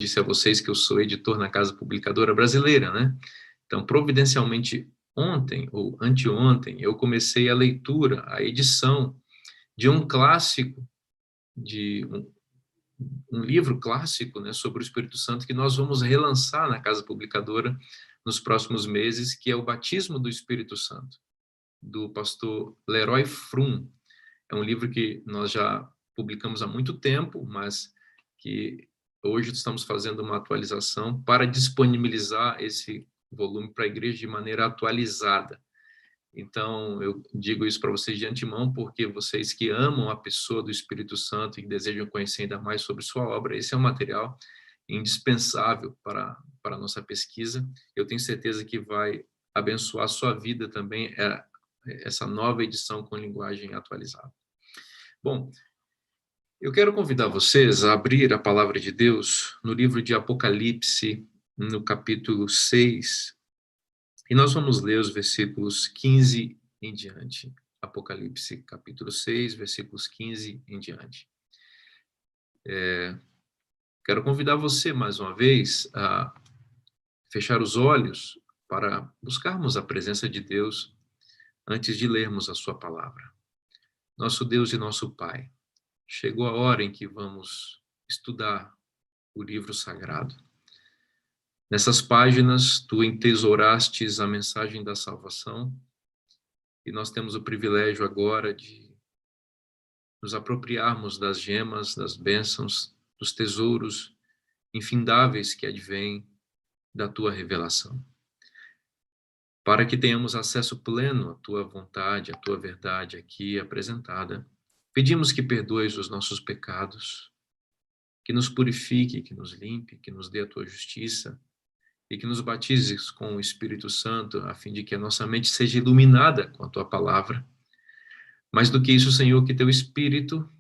disse a vocês que eu sou editor na Casa Publicadora Brasileira, né? Então, providencialmente, ontem ou anteontem, eu comecei a leitura, a edição de um clássico, de um livro clássico, né, sobre o Espírito Santo, que nós vamos relançar na Casa Publicadora nos próximos meses, que é o Batismo do Espírito Santo, do pastor Leroy Frum. É um livro que nós já publicamos há muito tempo, mas que hoje estamos fazendo uma atualização para disponibilizar esse volume para a igreja de maneira atualizada. Então, eu digo isso para vocês de antemão, porque vocês que amam a pessoa do Espírito Santo e que desejam conhecer ainda mais sobre sua obra, esse é um material indispensável para a nossa pesquisa. Eu tenho certeza que vai abençoar a sua vida também, essa nova edição com linguagem atualizada. Bom, eu quero convidar vocês a abrir a palavra de Deus no livro de Apocalipse, no capítulo 6, e nós vamos ler os versículos 15 em diante. Apocalipse, capítulo 6, versículos 15 em diante. Quero convidar você, mais uma vez, a fechar os olhos para buscarmos a presença de Deus antes de lermos a sua palavra. Nosso Deus e nosso Pai, chegou a hora em que vamos estudar o livro sagrado. Nessas páginas, tu entesourastes a mensagem da salvação e nós temos o privilégio agora de nos apropriarmos das gemas, das bênçãos, dos tesouros infindáveis que advêm da tua revelação. Para que tenhamos acesso pleno à tua vontade, à tua verdade aqui apresentada, pedimos que perdoes os nossos pecados, que nos purifique, que nos limpe, que nos dê a tua justiça e que nos batizes com o Espírito Santo, a fim de que a nossa mente seja iluminada com a tua palavra. Mais do que isso, Senhor, que teu Espírito,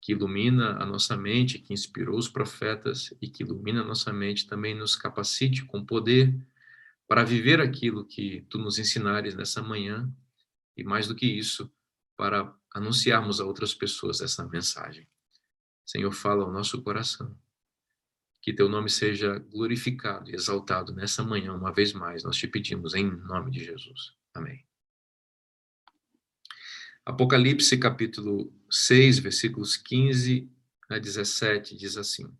que ilumina a nossa mente, que inspirou os profetas e que ilumina a nossa mente, também nos capacite com poder para viver aquilo que tu nos ensinares nessa manhã e, mais do que isso, para anunciarmos a outras pessoas essa mensagem. Senhor, fala ao nosso coração. Que teu nome seja glorificado e exaltado nessa manhã, uma vez mais. Nós te pedimos em nome de Jesus. Amém. Apocalipse, capítulo 6, versículos 15 a 17, diz assim: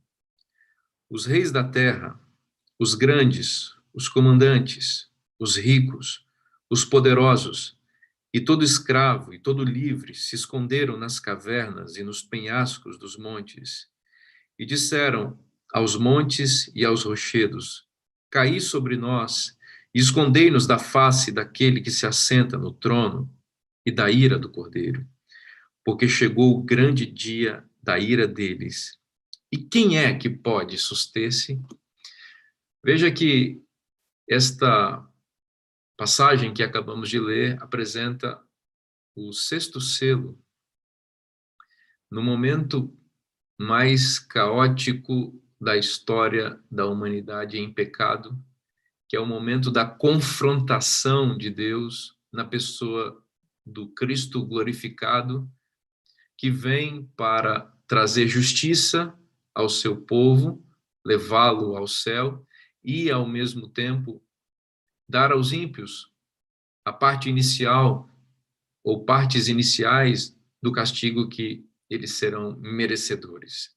Os reis da terra, os grandes, os comandantes, os ricos, os poderosos, e todo escravo e todo livre se esconderam nas cavernas e nos penhascos dos montes, e disseram aos montes e aos rochedos: Caí sobre nós e escondei-nos da face daquele que se assenta no trono e da ira do Cordeiro, porque chegou o grande dia da ira deles. E quem é que pode suster-se? Veja que esta passagem que acabamos de ler apresenta o sexto selo no momento mais caótico da história da humanidade em pecado, que é o momento da confrontação de Deus na pessoa do Cristo glorificado, que vem para trazer justiça ao seu povo, levá-lo ao céu e, ao mesmo tempo, dar aos ímpios a parte inicial ou partes iniciais do castigo que eles serão merecedores.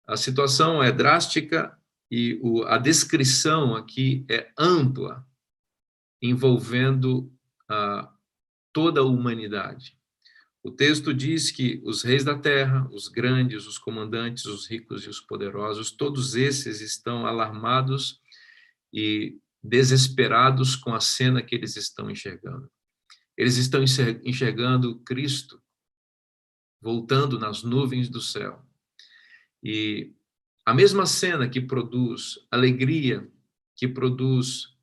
A situação é drástica e a descrição aqui é ampla, envolvendo toda a humanidade. O texto diz que os reis da terra, os grandes, os comandantes, os ricos e os poderosos, todos esses estão alarmados e desesperados com a cena que eles estão enxergando. Eles estão enxergando Cristo voltando nas nuvens do céu. E a mesma cena que produz alegria, que produz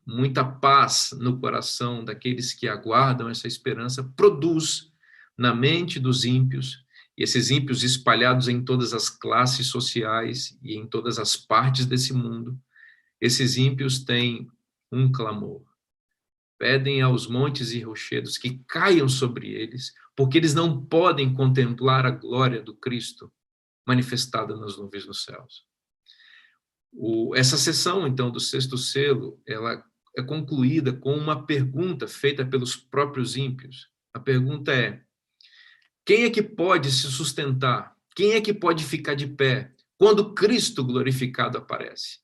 muita paz no coração daqueles que aguardam essa esperança, produz na mente dos ímpios, e esses ímpios espalhados em todas as classes sociais e em todas as partes desse mundo, esses ímpios têm um clamor. Pedem aos montes e rochedos que caiam sobre eles, porque eles não podem contemplar a glória do Cristo manifestada nas nuvens dos céus. Essa sessão, então, do sexto selo, ela é concluída com uma pergunta feita pelos próprios ímpios. A pergunta é: quem é que pode se sustentar? Quem é que pode ficar de pé quando Cristo glorificado aparece?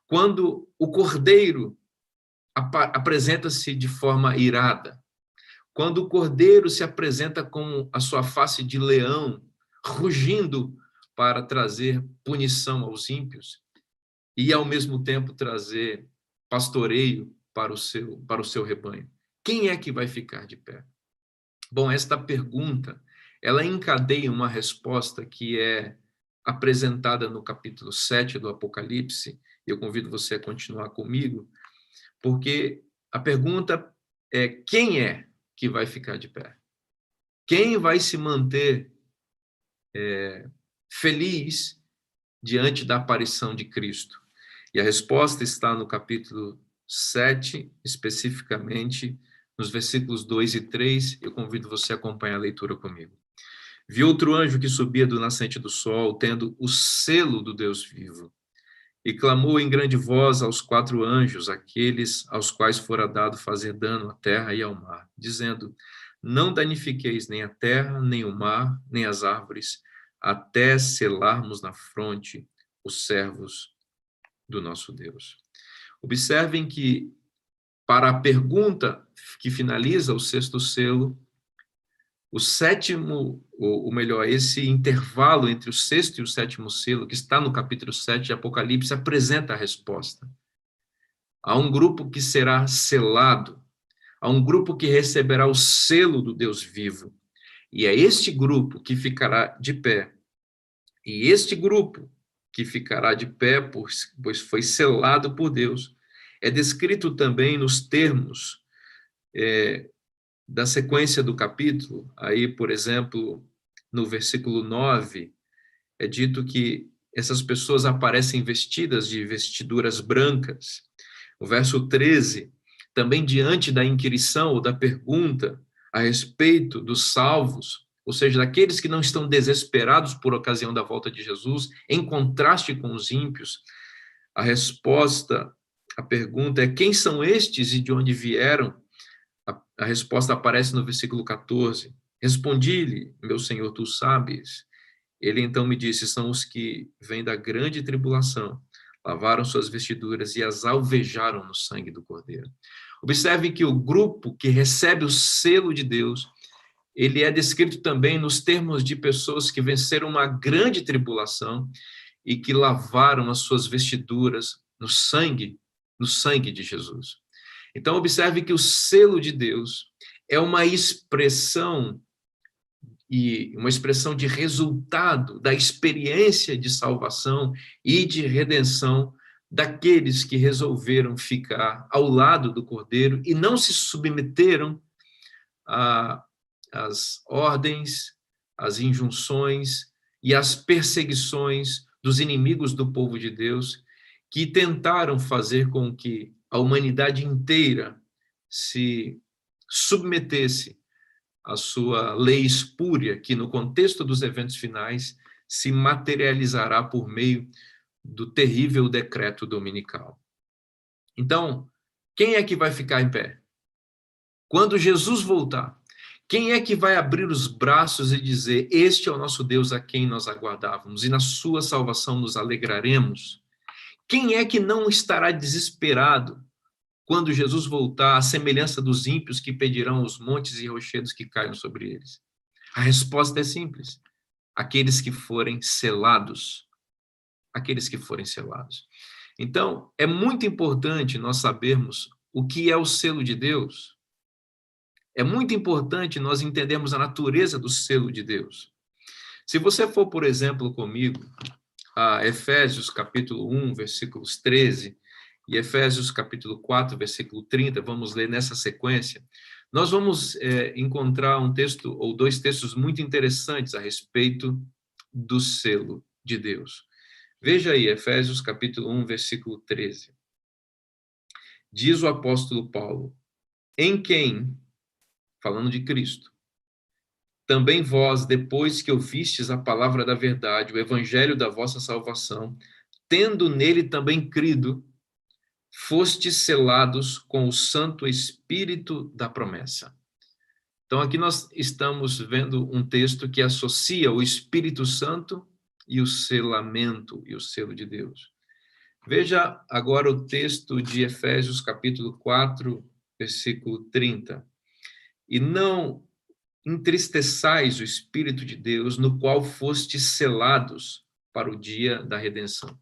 Quando o Cordeiro apresenta-se de forma irada? Quando o Cordeiro se apresenta com a sua face de leão, rugindo para trazer punição aos ímpios e, ao mesmo tempo, trazer pastoreio para o seu rebanho. Quem é que vai ficar de pé? Bom, esta pergunta, ela encadeia uma resposta que é apresentada no capítulo 7 do Apocalipse. Eu convido você a continuar comigo, porque a pergunta é: quem é que vai ficar de pé? Quem vai se manter feliz diante da aparição de Cristo? E a resposta está no capítulo 7, especificamente nos versículos 2 e 3. Eu convido você a acompanhar a leitura comigo. Vi outro anjo que subia do nascente do sol, tendo o selo do Deus vivo, e clamou em grande voz aos 4 anjos, aqueles aos quais fora dado fazer dano à terra e ao mar, dizendo: não danifiqueis nem a terra, nem o mar, nem as árvores, até selarmos na fronte os servos do nosso Deus. Observem que, para a pergunta que finaliza o sexto selo, o sétimo, ou melhor, esse intervalo entre o sexto e o sétimo selo, que está no capítulo 7 de Apocalipse, apresenta a resposta. Há um grupo que será selado, há um grupo que receberá o selo do Deus vivo, e é este grupo que ficará de pé. E este grupo que ficará de pé, pois foi selado por Deus, é descrito também nos termos da sequência do capítulo. Aí, por exemplo, no versículo 9, é dito que essas pessoas aparecem vestidas de vestiduras brancas. O verso 13, também diante da inquirição ou da pergunta a respeito dos salvos, ou seja, daqueles que não estão desesperados por ocasião da volta de Jesus, em contraste com os ímpios, a resposta à pergunta é: quem são estes e de onde vieram? A resposta aparece no versículo 14. Respondi-lhe: meu Senhor, tu sabes. Ele então me disse: são os que vêm da grande tribulação, lavaram suas vestiduras e as alvejaram no sangue do Cordeiro. Observe que o grupo que recebe o selo de Deus, ele é descrito também nos termos de pessoas que venceram uma grande tribulação e que lavaram as suas vestiduras no sangue de Jesus. Então, observe que o selo de Deus é uma expressão de resultado da experiência de salvação e de redenção daqueles que resolveram ficar ao lado do Cordeiro e não se submeteram às ordens, às injunções e às perseguições dos inimigos do povo de Deus, que tentaram fazer com que a humanidade inteira se submetesse à sua lei espúria, que no contexto dos eventos finais se materializará por meio do terrível decreto dominical. Então, quem é que vai ficar em pé? Quando Jesus voltar, quem é que vai abrir os braços e dizer: este é o nosso Deus a quem nós aguardávamos e na sua salvação nos alegraremos? Quem é que não estará desesperado quando Jesus voltar, à semelhança dos ímpios que pedirão os montes e rochedos que caiam sobre eles? A resposta é simples: aqueles que forem selados. Aqueles que forem selados. Então, é muito importante nós sabermos o que é o selo de Deus. É muito importante nós entendermos a natureza do selo de Deus. Se você for, por exemplo, comigo, a Efésios capítulo 1, versículos 13, e Efésios capítulo 4, versículo 30, vamos ler nessa sequência, nós vamos encontrar um texto ou dois textos muito interessantes a respeito do selo de Deus. Veja aí, Efésios capítulo 1, versículo 13. Diz o apóstolo Paulo: em quem, falando de Cristo, Também vós, depois que ouvistes a palavra da verdade, o evangelho da vossa salvação, tendo nele também crido, fostes selados com o Santo Espírito da promessa. Então, aqui nós estamos vendo um texto que associa o Espírito Santo e o selamento e o selo de Deus. Veja agora o texto de Efésios, capítulo 4, versículo 30. E não entristeçais o Espírito de Deus, no qual fostes selados para o dia da redenção.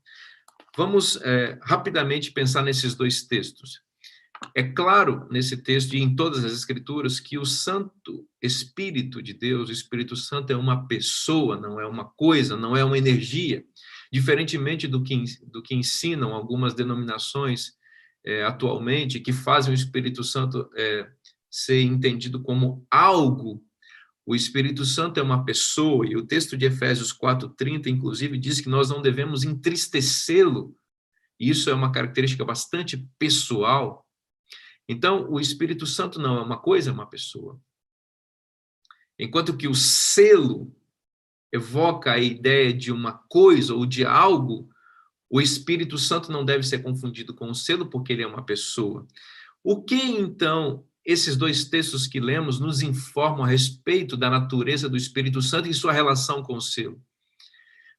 Vamos rapidamente pensar nesses dois textos. É claro nesse texto e em todas as Escrituras que o Santo Espírito de Deus, o Espírito Santo, é uma pessoa, não é uma coisa, não é uma energia, diferentemente do que ensinam algumas denominações atualmente, que fazem o Espírito Santo ser entendido como algo. O Espírito Santo é uma pessoa, e o texto de Efésios 4:30, inclusive, diz que nós não devemos entristecê-lo. Isso é uma característica bastante pessoal. Então, o Espírito Santo não é uma coisa, é uma pessoa. Enquanto que o selo evoca a ideia de uma coisa ou de algo, o Espírito Santo não deve ser confundido com o selo, porque ele é uma pessoa. O que, então, esses dois textos que lemos nos informam a respeito da natureza do Espírito Santo e sua relação com o selo?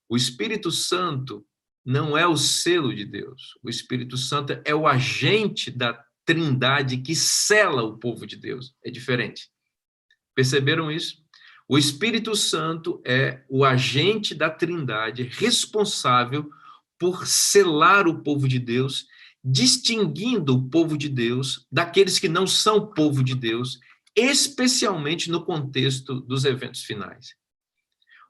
O Espírito Santo não é o selo de Deus. O Espírito Santo é o agente da Trindade que sela o povo de Deus. É diferente. Perceberam isso? O Espírito Santo é o agente da Trindade responsável por selar o povo de Deus, distinguindo o povo de Deus daqueles que não são povo de Deus, especialmente no contexto dos eventos finais.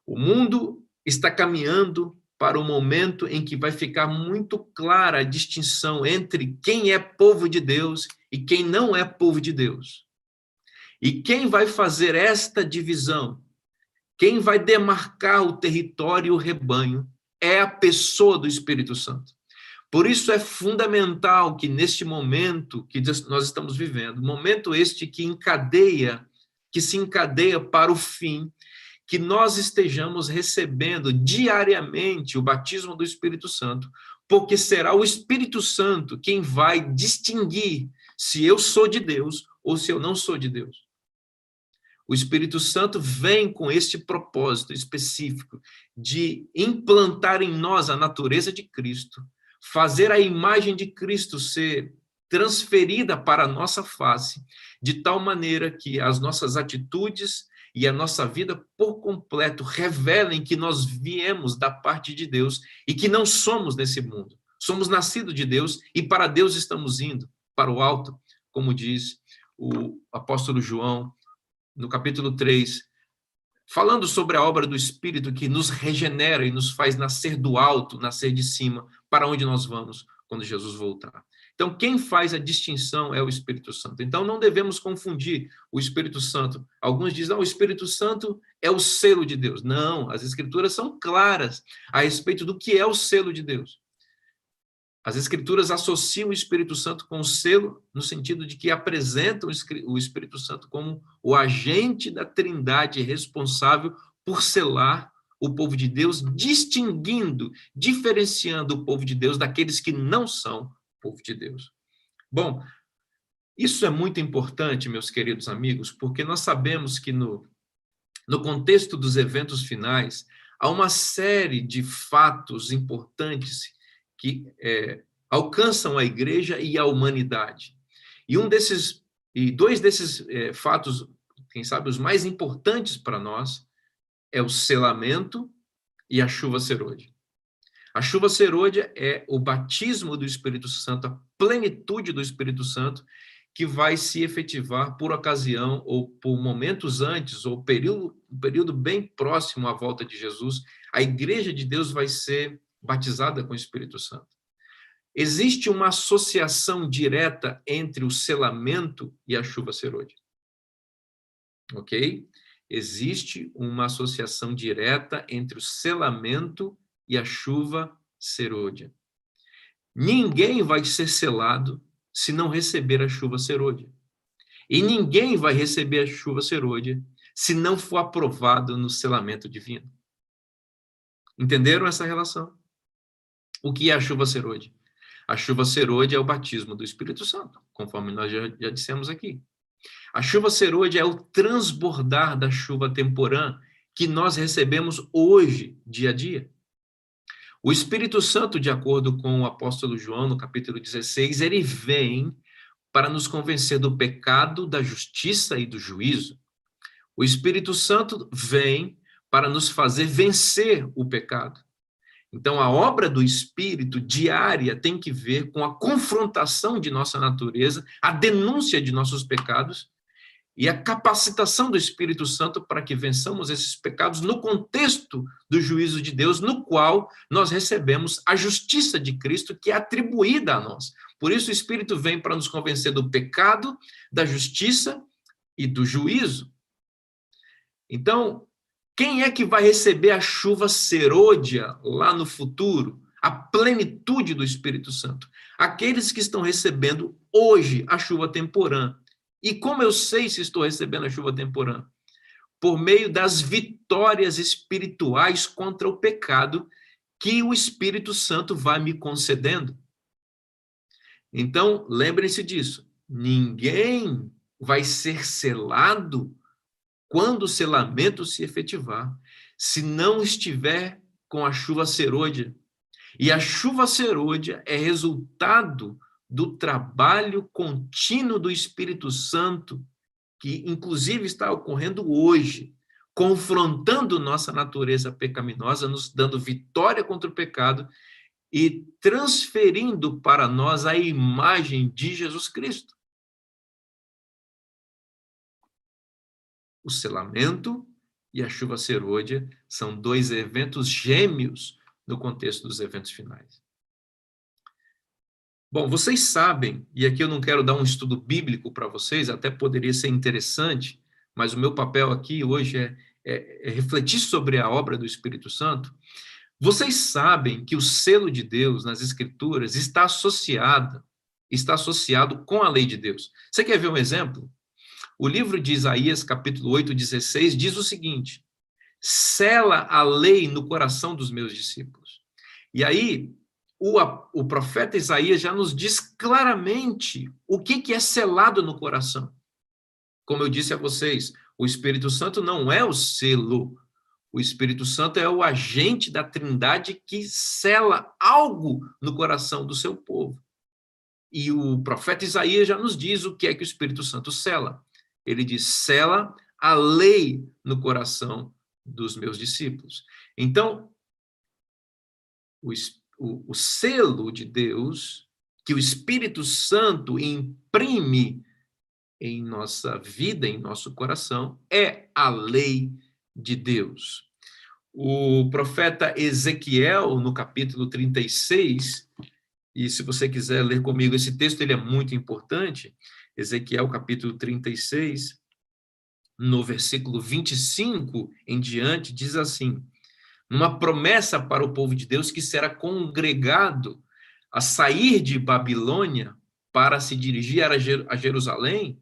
O mundo está caminhando para o momento em que vai ficar muito clara a distinção entre quem é povo de Deus e quem não é povo de Deus. E quem vai fazer esta divisão, quem vai demarcar o território e o rebanho, é a pessoa do Espírito Santo. Por isso é fundamental que neste momento que nós estamos vivendo, momento este que se encadeia para o fim, que nós estejamos recebendo diariamente o batismo do Espírito Santo, porque será o Espírito Santo quem vai distinguir se eu sou de Deus ou se eu não sou de Deus. O Espírito Santo vem com este propósito específico de implantar em nós a natureza de Cristo, fazer a imagem de Cristo ser transferida para a nossa face, de tal maneira que as nossas atitudes e a nossa vida por completo revelem que nós viemos da parte de Deus e que não somos desse mundo. Somos nascidos de Deus e para Deus estamos indo, para o alto, como diz o apóstolo João, no capítulo 3, falando sobre a obra do Espírito que nos regenera e nos faz nascer do alto, nascer de cima, para onde nós vamos quando Jesus voltar. Então, quem faz a distinção é o Espírito Santo. Então, não devemos confundir o Espírito Santo. Alguns dizem, o Espírito Santo é o selo de Deus. Não, as Escrituras são claras a respeito do que é o selo de Deus. As Escrituras associam o Espírito Santo com o selo, no sentido de que apresentam o Espírito Santo como o agente da Trindade responsável por selar o povo de Deus, distinguindo, diferenciando o povo de Deus daqueles que não são povo de Deus. Bom, isso é muito importante, meus queridos amigos, porque nós sabemos que no contexto dos eventos finais, há uma série de fatos importantes que alcançam a igreja e a humanidade. E dois desses fatos, quem sabe os mais importantes para nós, é o selamento e a chuva serôdia. A chuva serôdia é o batismo do Espírito Santo, a plenitude do Espírito Santo, que vai se efetivar por ocasião ou por momentos antes, ou um período bem próximo à volta de Jesus. A igreja de Deus vai ser batizada com o Espírito Santo. Existe uma associação direta entre o selamento e a chuva serôdia. Ok? Existe uma associação direta entre o selamento e a chuva serôdia. Ninguém vai ser selado se não receber a chuva serôdia. E ninguém vai receber a chuva serôdia se não for aprovado no selamento divino. Entenderam essa relação? O que é a chuva serôdia? A chuva serôdia é o batismo do Espírito Santo, conforme nós já dissemos aqui. A chuva serôdia é o transbordar da chuva temporã que nós recebemos hoje, dia a dia. O Espírito Santo, de acordo com o apóstolo João, no capítulo 16, ele vem para nos convencer do pecado, da justiça e do juízo. O Espírito Santo vem para nos fazer vencer o pecado. Então, a obra do Espírito diária tem que ver com a confrontação de nossa natureza, a denúncia de nossos pecados e a capacitação do Espírito Santo para que vençamos esses pecados no contexto do juízo de Deus, no qual nós recebemos a justiça de Cristo que é atribuída a nós. Por isso, o Espírito vem para nos convencer do pecado, da justiça e do juízo. Então, quem é que vai receber a chuva serôdia lá no futuro? A plenitude do Espírito Santo. Aqueles que estão recebendo hoje a chuva temporã. E como eu sei se estou recebendo a chuva temporã? Por meio das vitórias espirituais contra o pecado que o Espírito Santo vai me concedendo. Então, lembrem-se disso. Ninguém vai ser selado quando o selamento se efetivar, se não estiver com a chuva serôdia. E a chuva serôdia é resultado do trabalho contínuo do Espírito Santo, que inclusive está ocorrendo hoje, confrontando nossa natureza pecaminosa, nos dando vitória contra o pecado e transferindo para nós a imagem de Jesus Cristo. O selamento e a chuva serôdia são dois eventos gêmeos no contexto dos eventos finais. Bom, vocês sabem, e aqui eu não quero dar um estudo bíblico para vocês, até poderia ser interessante, mas o meu papel aqui hoje é refletir sobre a obra do Espírito Santo. Vocês sabem que o selo de Deus nas Escrituras está associado com a lei de Deus. Você quer ver um exemplo? O livro de Isaías, capítulo 8, 16, diz o seguinte: sela a lei no coração dos meus discípulos. E aí, o profeta Isaías já nos diz claramente o que é selado no coração. Como eu disse a vocês, o Espírito Santo não é o selo. O Espírito Santo é o agente da Trindade que sela algo no coração do seu povo. E o profeta Isaías já nos diz o que é que o Espírito Santo sela. Ele diz, sela a lei no coração dos meus discípulos. Então, o selo de Deus, que o Espírito Santo imprime em nossa vida, em nosso coração, é a lei de Deus. O profeta Ezequiel, no capítulo 36, e se você quiser ler comigo esse texto, ele é muito importante, Ezequiel, capítulo 36, no versículo 25 em diante, diz assim, uma promessa para o povo de Deus que será congregado a sair de Babilônia para se dirigir a Jerusalém,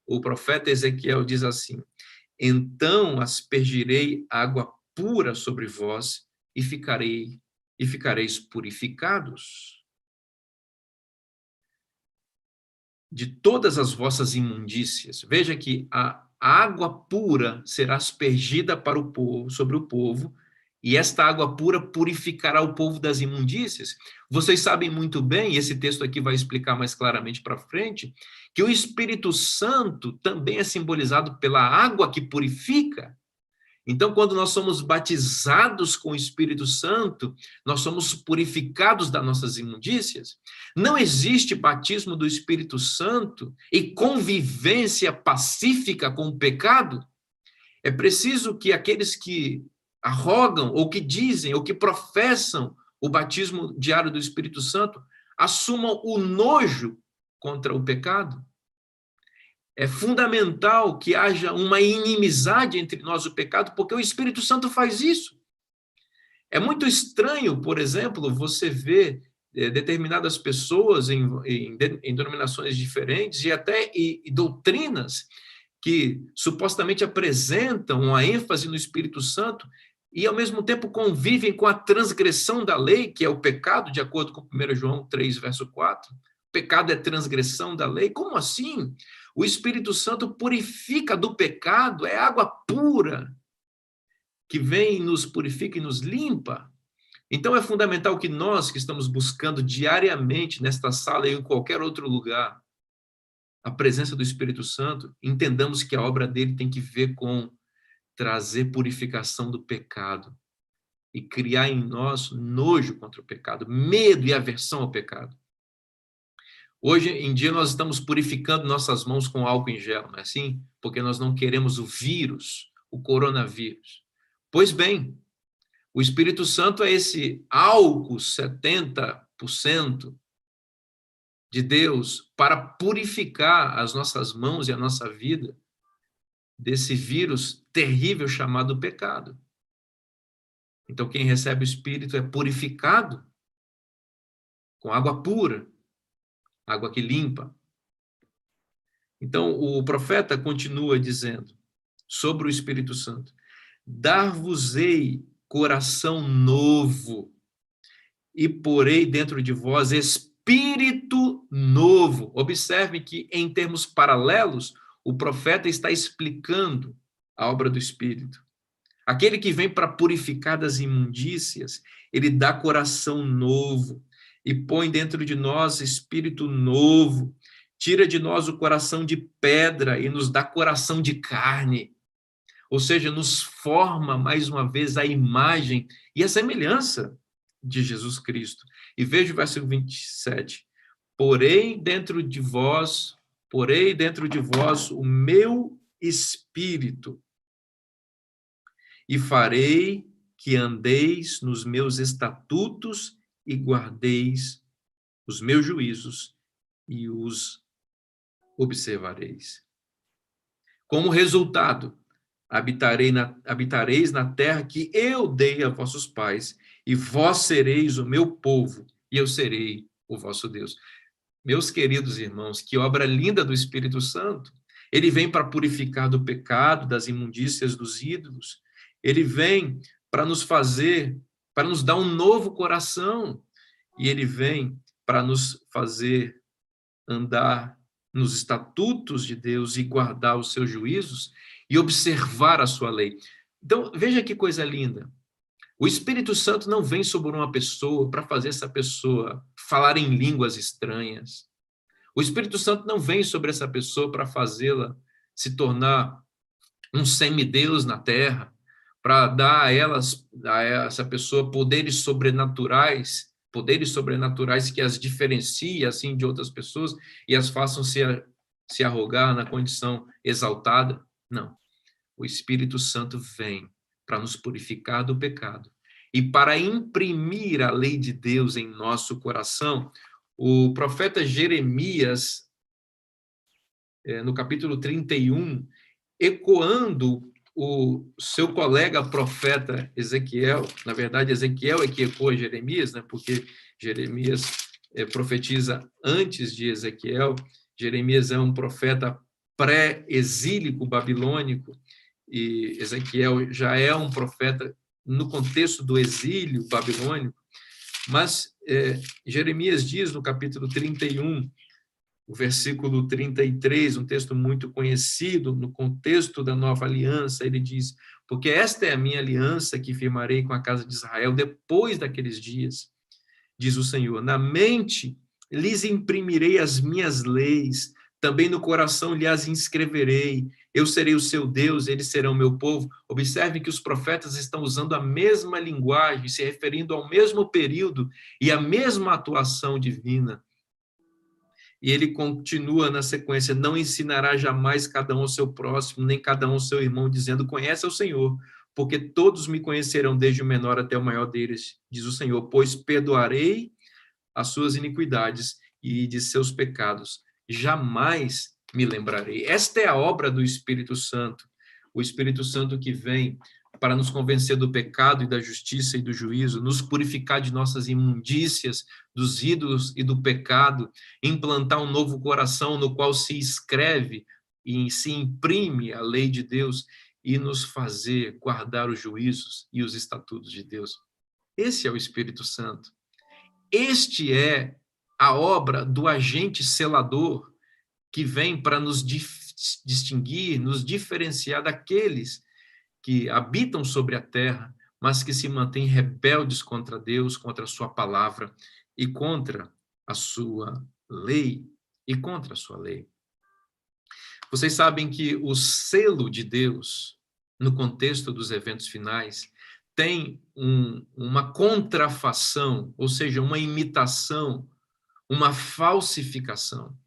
o profeta Ezequiel diz assim, então aspergirei água pura sobre vós e ficareis purificados de todas as vossas imundícias. Veja que a água pura será aspergida para o povo, sobre o povo, e esta água pura purificará o povo das imundícias. Vocês sabem muito bem, e esse texto aqui vai explicar mais claramente para frente, que o Espírito Santo também é simbolizado pela água que purifica. Então, quando nós somos batizados com o Espírito Santo, nós somos purificados das nossas imundícias. Não existe batismo do Espírito Santo e convivência pacífica com o pecado. É preciso que aqueles que arrogam, ou que dizem, ou que professam o batismo diário do Espírito Santo, assumam o nojo contra o pecado. É fundamental que haja uma inimizade entre nós e o pecado, porque o Espírito Santo faz isso. É muito estranho, por exemplo, você ver determinadas pessoas em denominações diferentes e até doutrinas que supostamente apresentam uma ênfase no Espírito Santo e, ao mesmo tempo, convivem com a transgressão da lei, que é o pecado, de acordo com 1 João 3, verso 4. Pecado é transgressão da lei. Como assim? O Espírito Santo purifica do pecado, é água pura, que vem, nos purifica e nos limpa. Então é fundamental que nós, que estamos buscando diariamente nesta sala e em qualquer outro lugar, a presença do Espírito Santo, entendamos que a obra dele tem que ver com trazer purificação do pecado e criar em nós nojo contra o pecado, medo e aversão ao pecado. Hoje em dia nós estamos purificando nossas mãos com álcool em gel, não é assim? Porque nós não queremos o vírus, o coronavírus. Pois bem, o Espírito Santo é esse álcool 70% de Deus para purificar as nossas mãos e a nossa vida desse vírus terrível chamado pecado. Então, quem recebe o Espírito é purificado com água pura, água que limpa. Então, o profeta continua dizendo sobre o Espírito Santo: dar-vos-ei coração novo e porei dentro de vós espírito novo. Observe que, em termos paralelos, o profeta está explicando a obra do Espírito. Aquele que vem para purificar das imundícias, ele dá coração novo e põe dentro de nós espírito novo, tira de nós o coração de pedra e nos dá coração de carne. Ou seja, nos forma mais uma vez a imagem e a semelhança de Jesus Cristo. E veja o versículo 27. Porei dentro de vós o meu espírito e farei que andeis nos meus estatutos e guardeis os meus juízos e os observareis. Como resultado, habitareis na terra que eu dei a vossos pais, e vós sereis o meu povo, e eu serei o vosso Deus. Meus queridos irmãos, que obra linda do Espírito Santo. Ele vem para purificar do pecado, das imundícias dos ídolos. Ele vem para nos dar um novo coração. E ele vem para nos fazer andar nos estatutos de Deus e guardar os seus juízos e observar a sua lei. Então, veja que coisa linda. O Espírito Santo não vem sobre uma pessoa para fazer essa pessoa falar em línguas estranhas. O Espírito Santo não vem sobre essa pessoa para fazê-la se tornar um semideus na terra, para dar a essa pessoa poderes sobrenaturais que as diferenciem assim de outras pessoas e as façam se arrogar na condição exaltada. Não. O Espírito Santo vem para nos purificar do pecado e para imprimir a lei de Deus em nosso coração. O profeta Jeremias, no capítulo 31, ecoando o seu colega profeta Ezequiel, na verdade, Ezequiel é que ecoa Jeremias, né, porque Jeremias profetiza antes de Ezequiel. Jeremias é um profeta pré-exílico babilônico, e Ezequiel já é um profeta no contexto do exílio babilônico, mas Jeremias diz no capítulo 31, o versículo 33, um texto muito conhecido no contexto da nova aliança, ele diz: porque esta é a minha aliança que firmarei com a casa de Israel depois daqueles dias, diz o Senhor, na mente lhes imprimirei as minhas leis, também no coração lhes inscreverei, eu serei o seu Deus, eles serão meu povo. Observe que os profetas estão usando a mesma linguagem, se referindo ao mesmo período e à mesma atuação divina. E ele continua na sequência: não ensinará jamais cada um ao seu próximo, nem cada um ao seu irmão, dizendo, conhece ao Senhor, porque todos me conhecerão, desde o menor até o maior deles, diz o Senhor, pois perdoarei as suas iniquidades e de seus pecados jamais me lembrarei. Esta é a obra do Espírito Santo, o Espírito Santo que vem para nos convencer do pecado e da justiça e do juízo, nos purificar de nossas imundícias, dos ídolos e do pecado, implantar um novo coração no qual se escreve e se imprime a lei de Deus e nos fazer guardar os juízos e os estatutos de Deus. Esse é o Espírito Santo. Este é a obra do agente selador que vem para nos distinguir, nos diferenciar daqueles que habitam sobre a terra, mas que se mantêm rebeldes contra Deus, contra a sua palavra e contra a sua lei e contra a sua lei. Vocês sabem que o selo de Deus, no contexto dos eventos finais, tem uma contrafação, ou seja, uma imitação, uma falsificação.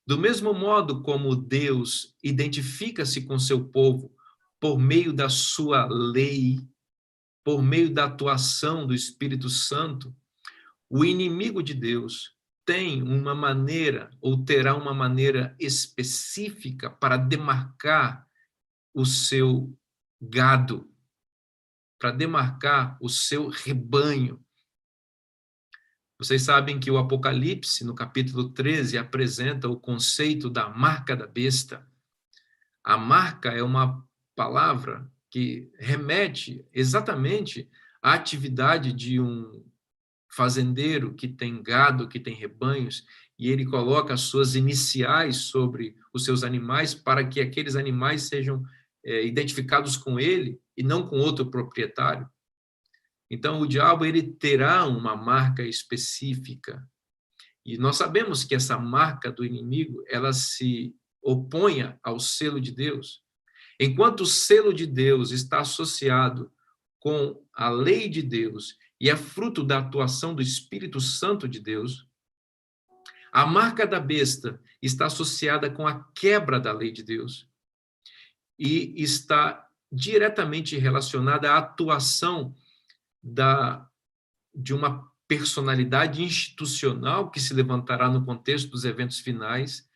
Do mesmo modo como Deus identifica-se com seu povo por meio da sua lei, por meio da atuação do Espírito Santo, o inimigo de Deus tem uma maneira, ou terá uma maneira específica para demarcar o seu gado, para demarcar o seu rebanho. Vocês sabem que o Apocalipse, no capítulo 13, apresenta o conceito da marca da besta. A marca é uma palavra que remete exatamente à atividade de um fazendeiro que tem gado, que tem rebanhos, e ele coloca as suas iniciais sobre os seus animais para que aqueles animais sejam identificados com ele e não com outro proprietário. Então, o diabo ele terá uma marca específica. E nós sabemos que essa marca do inimigo, ela se opõe ao selo de Deus. Enquanto o selo de Deus está associado com a lei de Deus e é fruto da atuação do Espírito Santo de Deus, a marca da besta está associada com a quebra da lei de Deus e está diretamente relacionada à atuação de uma personalidade institucional que se levantará no contexto dos eventos finais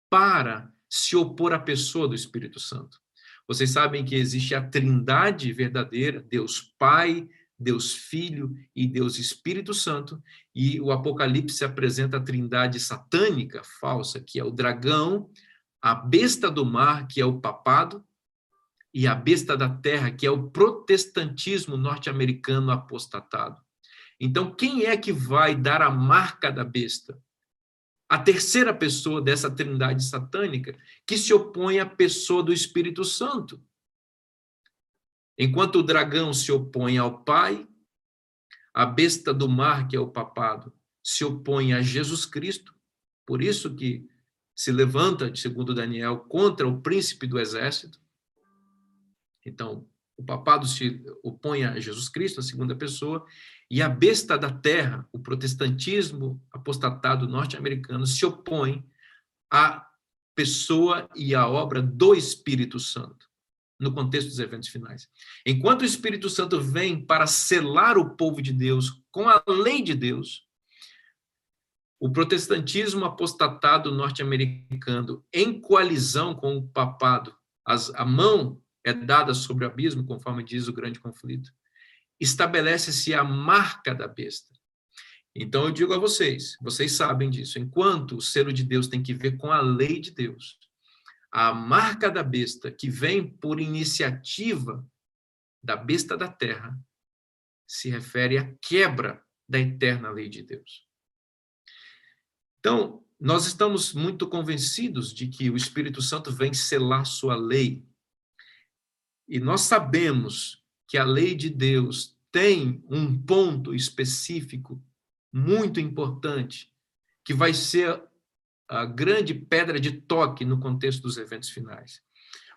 para se opor à pessoa do Espírito Santo. Vocês sabem que existe a Trindade verdadeira, Deus Pai, Deus Filho e Deus Espírito Santo, e o Apocalipse apresenta a Trindade satânica, falsa, que é o dragão, a besta do mar, que é o papado, e a besta da terra, que é o protestantismo norte-americano apostatado. Então, quem é que vai dar a marca da besta? A terceira pessoa dessa trindade satânica, que se opõe à pessoa do Espírito Santo. Enquanto o dragão se opõe ao Pai, a besta do mar, que é o papado, se opõe a Jesus Cristo, por isso que se levanta, segundo Daniel, contra o príncipe do exército. Então, o papado se opõe a Jesus Cristo, a segunda pessoa, e a besta da terra, o protestantismo apostatado norte-americano, se opõe à pessoa e à obra do Espírito Santo, no contexto dos eventos finais. Enquanto o Espírito Santo vem para selar o povo de Deus com a lei de Deus, o protestantismo apostatado norte-americano, em coalizão com o papado, a mão é dada sobre o abismo, conforme diz o grande conflito, estabelece-se a marca da besta. Então, eu digo a vocês sabem disso, enquanto o selo de Deus tem que ver com a lei de Deus, a marca da besta, que vem por iniciativa da besta da terra, se refere à quebra da eterna lei de Deus. Então, nós estamos muito convencidos de que o Espírito Santo vem selar sua lei. E nós sabemos que a lei de Deus tem um ponto específico muito importante, que vai ser a grande pedra de toque no contexto dos eventos finais.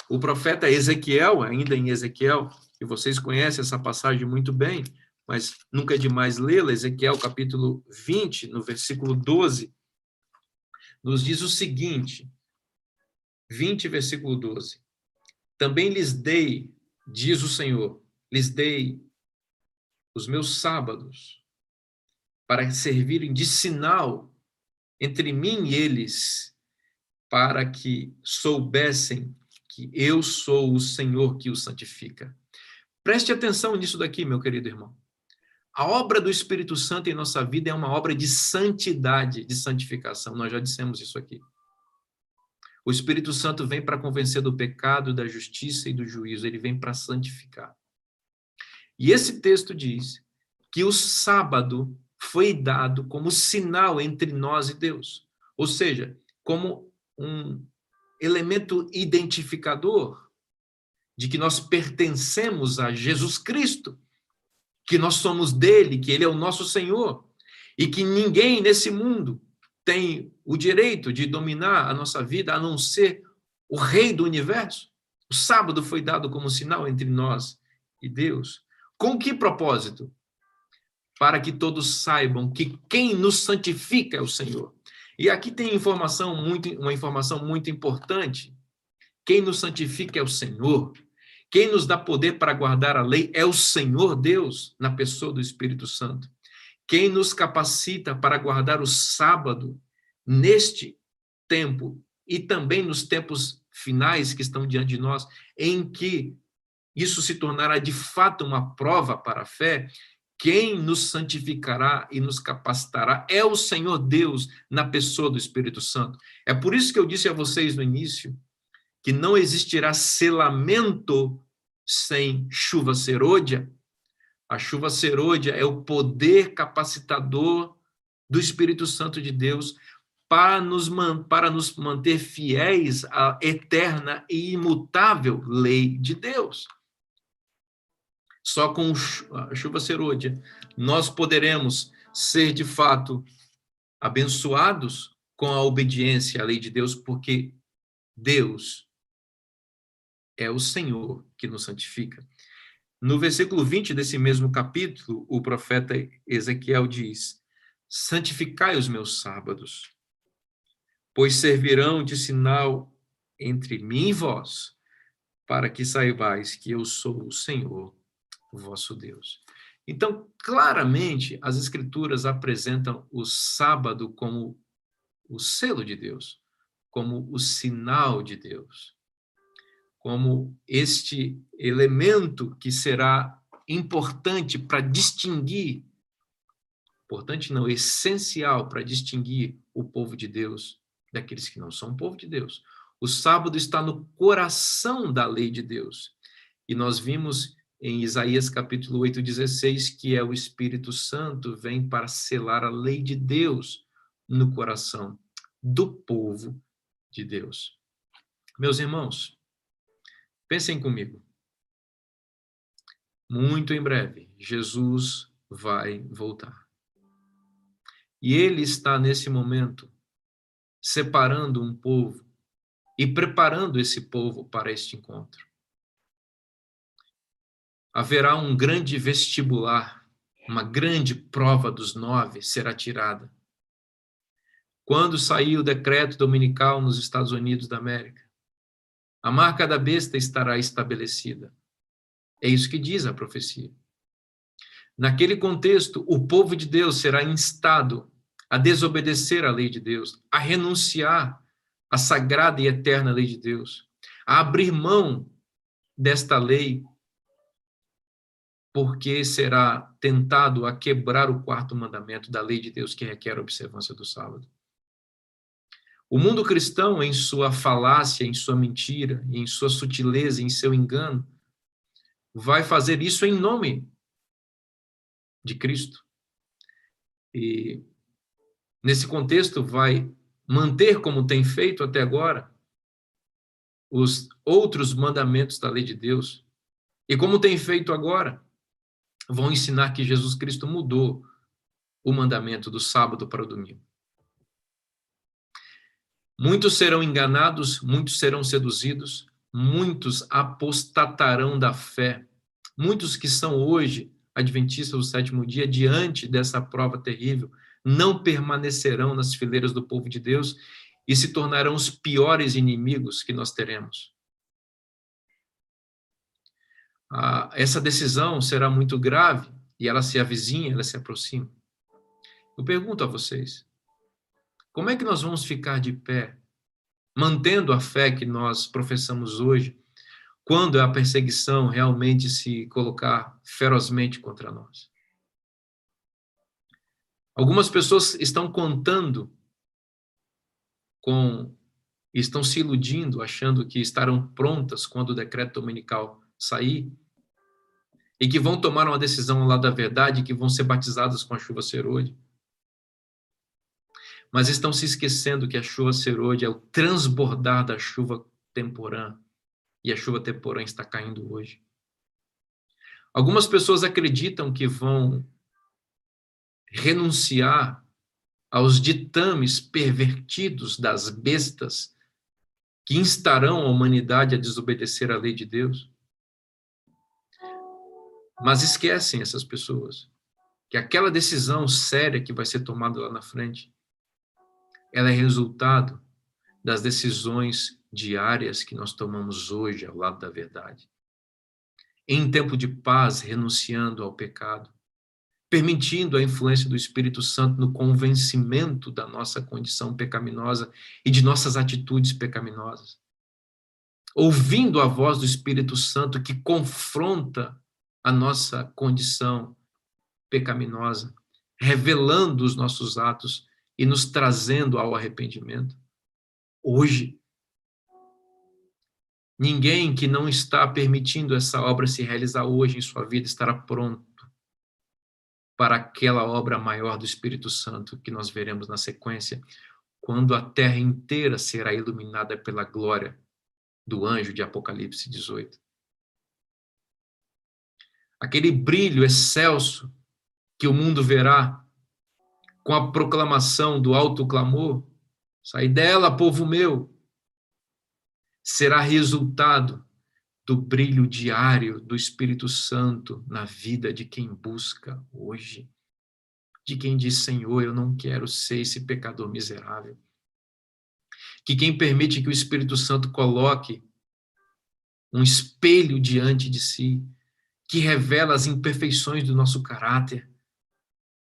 O profeta Ezequiel, ainda em Ezequiel, e vocês conhecem essa passagem muito bem, mas nunca é demais lê-la, Ezequiel capítulo 20, no versículo 12, nos diz o seguinte, 20, versículo 12. Também lhes dei, diz o Senhor, lhes dei os meus sábados para servirem de sinal entre mim e eles, para que soubessem que eu sou o Senhor que os santifica. Preste atenção nisso daqui, meu querido irmão. A obra do Espírito Santo em nossa vida é uma obra de santidade, de santificação. Nós já dissemos isso aqui. O Espírito Santo vem para convencer do pecado, da justiça e do juízo. Ele vem para santificar. E esse texto diz que o sábado foi dado como sinal entre nós e Deus. Ou seja, como um elemento identificador de que nós pertencemos a Jesus Cristo, que nós somos dele, que ele é o nosso Senhor, e que ninguém nesse mundo tem o direito de dominar a nossa vida a não ser o Rei do universo. O sábado foi dado como sinal entre nós e Deus. Com que propósito? Para que todos saibam que quem nos santifica é o Senhor. E aqui tem uma informação muito importante. Quem nos santifica é o Senhor. Quem nos dá poder para guardar a lei é o Senhor Deus, na pessoa do Espírito Santo. Quem nos capacita para guardar o sábado neste tempo e também nos tempos finais que estão diante de nós, em que isso se tornará de fato uma prova para a fé, quem nos santificará e nos capacitará é o Senhor Deus na pessoa do Espírito Santo. É por isso que eu disse a vocês no início que não existirá selamento sem chuva serôdia. A chuva serôdia é o poder capacitador do Espírito Santo de Deus para nos manter fiéis à eterna e imutável lei de Deus. Só com a chuva serôdia nós poderemos ser, de fato, abençoados com a obediência à lei de Deus, porque Deus é o Senhor que nos santifica. No versículo 20 desse mesmo capítulo, o profeta Ezequiel diz: santificai os meus sábados, pois servirão de sinal entre mim e vós, para que saibais que eu sou o Senhor, o vosso Deus. Então, claramente, as Escrituras apresentam o sábado como o selo de Deus, como o sinal de Deus, como este elemento que será importante para distinguir, importante não, essencial para distinguir o povo de Deus daqueles que não são povo de Deus. O sábado está no coração da lei de Deus. E nós vimos em Isaías capítulo 8:16 que é o Espírito Santo vem para selar a lei de Deus no coração do povo de Deus. Meus irmãos, pensem comigo. Muito em breve, Jesus vai voltar. E ele está, nesse momento, separando um povo e preparando esse povo para este encontro. Haverá um grande vestibular, uma grande prova dos 9 será tirada. Quando sair o decreto dominical nos Estados Unidos da América, a marca da besta estará estabelecida. É isso que diz a profecia. Naquele contexto, o povo de Deus será instado a desobedecer à lei de Deus, a renunciar à sagrada e eterna lei de Deus, a abrir mão desta lei, porque será tentado a quebrar o 4º mandamento da lei de Deus, que requer a observância do sábado. O mundo cristão, em sua falácia, em sua mentira, em sua sutileza, em seu engano, vai fazer isso em nome de Cristo. E, nesse contexto, vai manter, como tem feito até agora, os outros mandamentos da lei de Deus. E, como tem feito agora, vão ensinar que Jesus Cristo mudou o mandamento do sábado para o domingo. Muitos serão enganados, muitos serão seduzidos, muitos apostatarão da fé. Muitos que são hoje adventistas do 7º dia, diante dessa prova terrível, não permanecerão nas fileiras do povo de Deus e se tornarão os piores inimigos que nós teremos. Essa decisão será muito grave e ela se avizinha, ela se aproxima. Eu pergunto a vocês, como é que nós vamos ficar de pé, mantendo a fé que nós professamos hoje, quando a perseguição realmente se colocar ferozmente contra nós? Algumas pessoas estão contando com e estão se iludindo, achando que estarão prontas quando o decreto dominical sair, e que vão tomar uma decisão ao lado da verdade, que vão ser batizadas com a chuva serôdia. Mas estão se esquecendo que a chuva serôdia é o transbordar da chuva temporã, e a chuva temporã está caindo hoje. Algumas pessoas acreditam que vão renunciar aos ditames pervertidos das bestas que instarão a humanidade a desobedecer à lei de Deus. Mas esquecem essas pessoas que aquela decisão séria que vai ser tomada lá na frente, ela é resultado das decisões diárias que nós tomamos hoje ao lado da verdade. Em tempo de paz, renunciando ao pecado, permitindo a influência do Espírito Santo no convencimento da nossa condição pecaminosa e de nossas atitudes pecaminosas. Ouvindo a voz do Espírito Santo que confronta a nossa condição pecaminosa, revelando os nossos atos e nos trazendo ao arrependimento. Hoje, ninguém que não está permitindo essa obra se realizar hoje em sua vida estará pronto para aquela obra maior do Espírito Santo que nós veremos na sequência, quando a terra inteira será iluminada pela glória do anjo de Apocalipse 18. Aquele brilho excelso que o mundo verá com a proclamação do alto clamor, sai dela, povo meu, será resultado do brilho diário do Espírito Santo na vida de quem busca hoje, de quem diz, Senhor, eu não quero ser esse pecador miserável. Que quem permite que o Espírito Santo coloque um espelho diante de si, que revela as imperfeições do nosso caráter,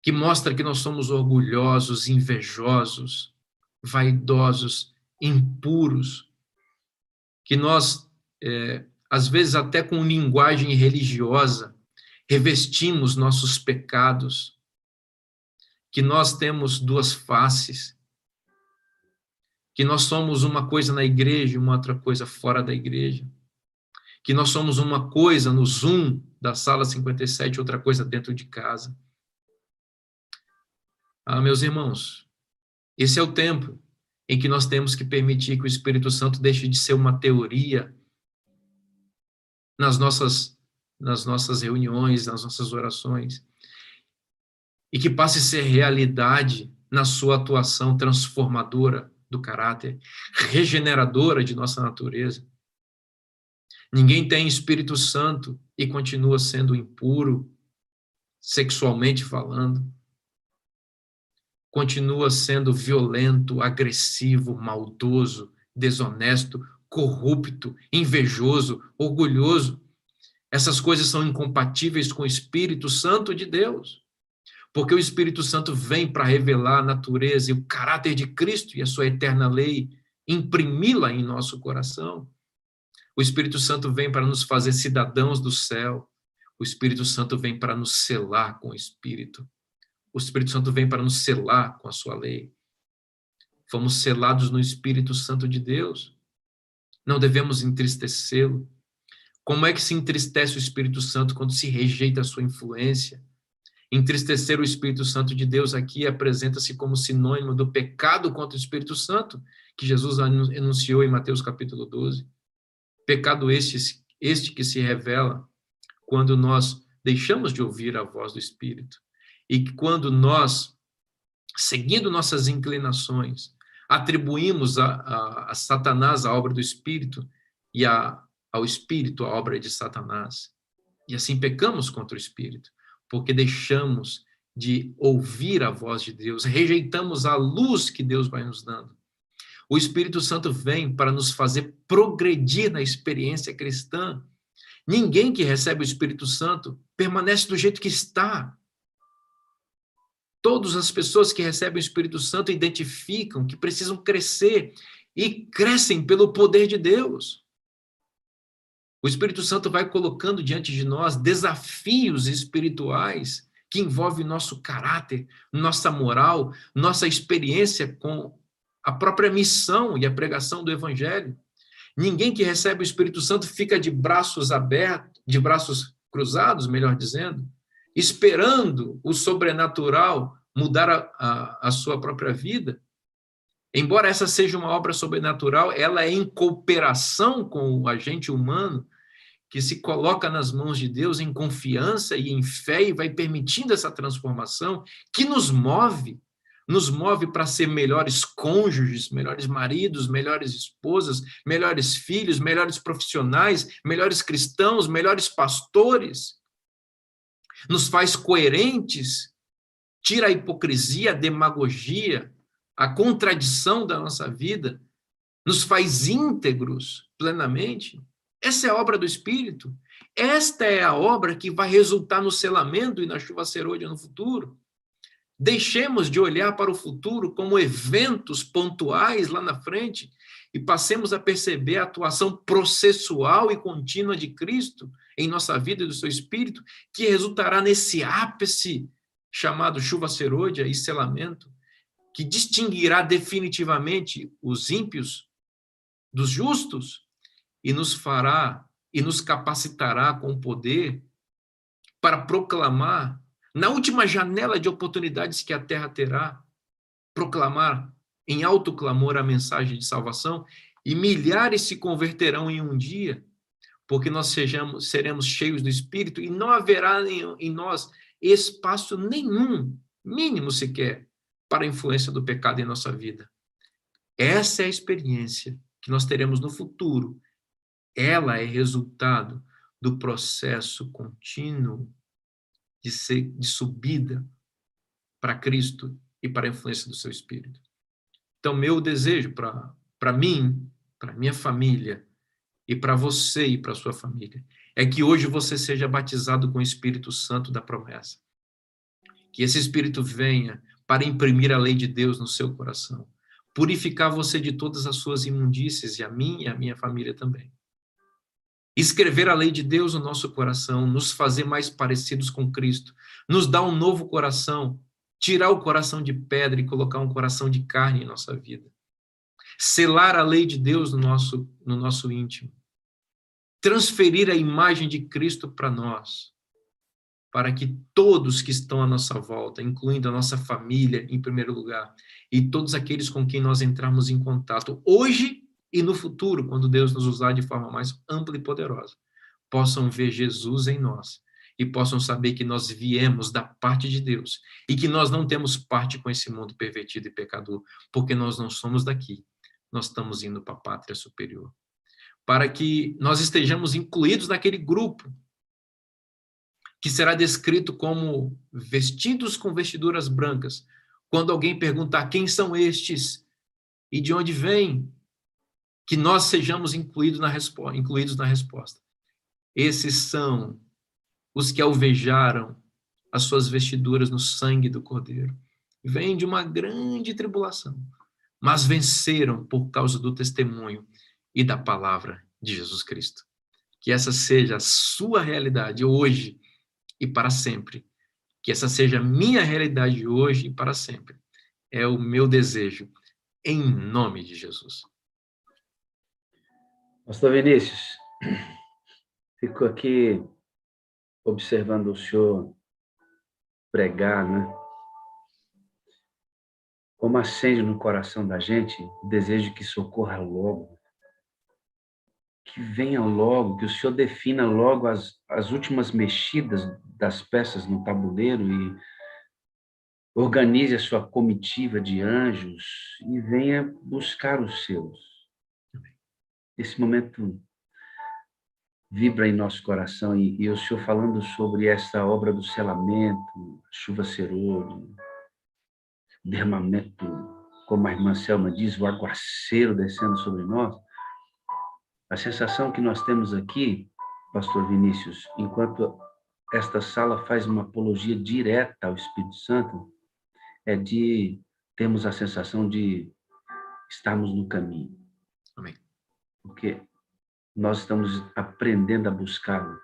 que mostra que nós somos orgulhosos, invejosos, vaidosos, impuros, que nós, às vezes até com linguagem religiosa, revestimos nossos pecados, que nós temos duas faces, que nós somos uma coisa na igreja e uma outra coisa fora da igreja, que nós somos uma coisa no Zoom da sala 57, outra coisa dentro de casa. Meus irmãos, esse é o tempo em que nós temos que permitir que o Espírito Santo deixe de ser uma teoria nas nossas reuniões, nas nossas orações, e que passe a ser realidade na sua atuação transformadora do caráter, regeneradora de nossa natureza. Ninguém tem Espírito Santo e continua sendo impuro, sexualmente falando. Continua sendo violento, agressivo, maldoso, desonesto, corrupto, invejoso, orgulhoso. Essas coisas são incompatíveis com o Espírito Santo de Deus, porque o Espírito Santo vem para revelar a natureza e o caráter de Cristo e a sua eterna lei, imprimi-la em nosso coração. O Espírito Santo vem para nos fazer cidadãos do céu. O Espírito Santo vem para nos selar com o Espírito. O Espírito Santo vem para nos selar com a sua lei. Fomos selados no Espírito Santo de Deus. Não devemos entristecê-lo. Como é que se entristece o Espírito Santo quando se rejeita a sua influência? Entristecer o Espírito Santo de Deus aqui apresenta-se como sinônimo do pecado contra o Espírito Santo, que Jesus enunciou em Mateus capítulo 12. Pecado este que se revela quando nós deixamos de ouvir a voz do Espírito. E quando nós, seguindo nossas inclinações, atribuímos a Satanás a obra do Espírito e ao Espírito a obra de Satanás. E assim pecamos contra o Espírito, porque deixamos de ouvir a voz de Deus, rejeitamos a luz que Deus vai nos dando. O Espírito Santo vem para nos fazer progredir na experiência cristã. Ninguém que recebe o Espírito Santo permanece do jeito que está. Todas as pessoas que recebem o Espírito Santo identificam que precisam crescer e crescem pelo poder de Deus. O Espírito Santo vai colocando diante de nós desafios espirituais que envolvem nosso caráter, nossa moral, nossa experiência com a própria missão e a pregação do Evangelho. Ninguém que recebe o Espírito Santo fica de braços abertos, de braços cruzados, melhor dizendo, esperando o sobrenatural mudar a sua própria vida. Embora essa seja uma obra sobrenatural, ela é em cooperação com o agente humano que se coloca nas mãos de Deus em confiança e em fé e vai permitindo essa transformação que nos move para ser melhores cônjuges, melhores maridos, melhores esposas, melhores filhos, melhores profissionais, melhores cristãos, melhores pastores. Nos faz coerentes, tira a hipocrisia, a demagogia, a contradição da nossa vida, nos faz íntegros plenamente. Essa é a obra do Espírito. Esta é a obra que vai resultar no selamento e na chuva serôdia no futuro. Deixemos de olhar para o futuro como eventos pontuais lá na frente e passemos a perceber a atuação processual e contínua de Cristo em nossa vida e do seu Espírito, que resultará nesse ápice chamado chuva serôdia e selamento, que distinguirá definitivamente os ímpios dos justos e nos fará e nos capacitará com poder para proclamar, na última janela de oportunidades que a terra terá, proclamar em alto clamor a mensagem de salvação, e milhares se converterão em um dia, porque nós seremos cheios do Espírito e não haverá em nós espaço nenhum, mínimo sequer, para a influência do pecado em nossa vida. Essa é a experiência que nós teremos no futuro. Ela é resultado do processo contínuo de subida para Cristo e para a influência do seu Espírito. Então, meu desejo para mim, para minha família, e para você e para a sua família, é que hoje você seja batizado com o Espírito Santo da promessa. Que esse Espírito venha para imprimir a lei de Deus no seu coração, purificar você de todas as suas imundícies, e a mim e a minha família também. Escrever a lei de Deus no nosso coração, nos fazer mais parecidos com Cristo, nos dar um novo coração, tirar o coração de pedra e colocar um coração de carne em nossa vida. Selar a lei de Deus no nosso íntimo. Transferir a imagem de Cristo para nós, para que todos que estão à nossa volta, incluindo a nossa família em primeiro lugar, e todos aqueles com quem nós entrarmos em contato, hoje e no futuro, quando Deus nos usar de forma mais ampla e poderosa, possam ver Jesus em nós e possam saber que nós viemos da parte de Deus e que nós não temos parte com esse mundo pervertido e pecador, porque nós não somos daqui, nós estamos indo para a pátria superior. Para que nós estejamos incluídos naquele grupo que será descrito como vestidos com vestiduras brancas. Quando alguém perguntar quem são estes e de onde vêm, que nós sejamos incluídos na resposta. Esses são os que alvejaram as suas vestiduras no sangue do Cordeiro. Vêm de uma grande tribulação, mas venceram por causa do testemunho e da palavra de Jesus Cristo. Que essa seja a sua realidade hoje e para sempre. Que essa seja a minha realidade hoje e para sempre. É o meu desejo, em nome de Jesus. Pastor Vinícius, fico aqui observando o senhor pregar, né? Como acende no coração da gente o desejo que socorra logo, que venha logo, que o senhor defina logo as últimas mexidas das peças no tabuleiro e organize a sua comitiva de anjos e venha buscar os seus. Esse momento vibra em nosso coração e o senhor falando sobre essa obra do selamento, chuva serôdia, derramamento, como a irmã Selma diz, o aguaceiro descendo sobre nós. A sensação que nós temos aqui, pastor Vinícius, enquanto esta sala faz uma apologia direta ao Espírito Santo, é de termos a sensação de estarmos no caminho. Amém. Porque nós estamos aprendendo a buscá-lo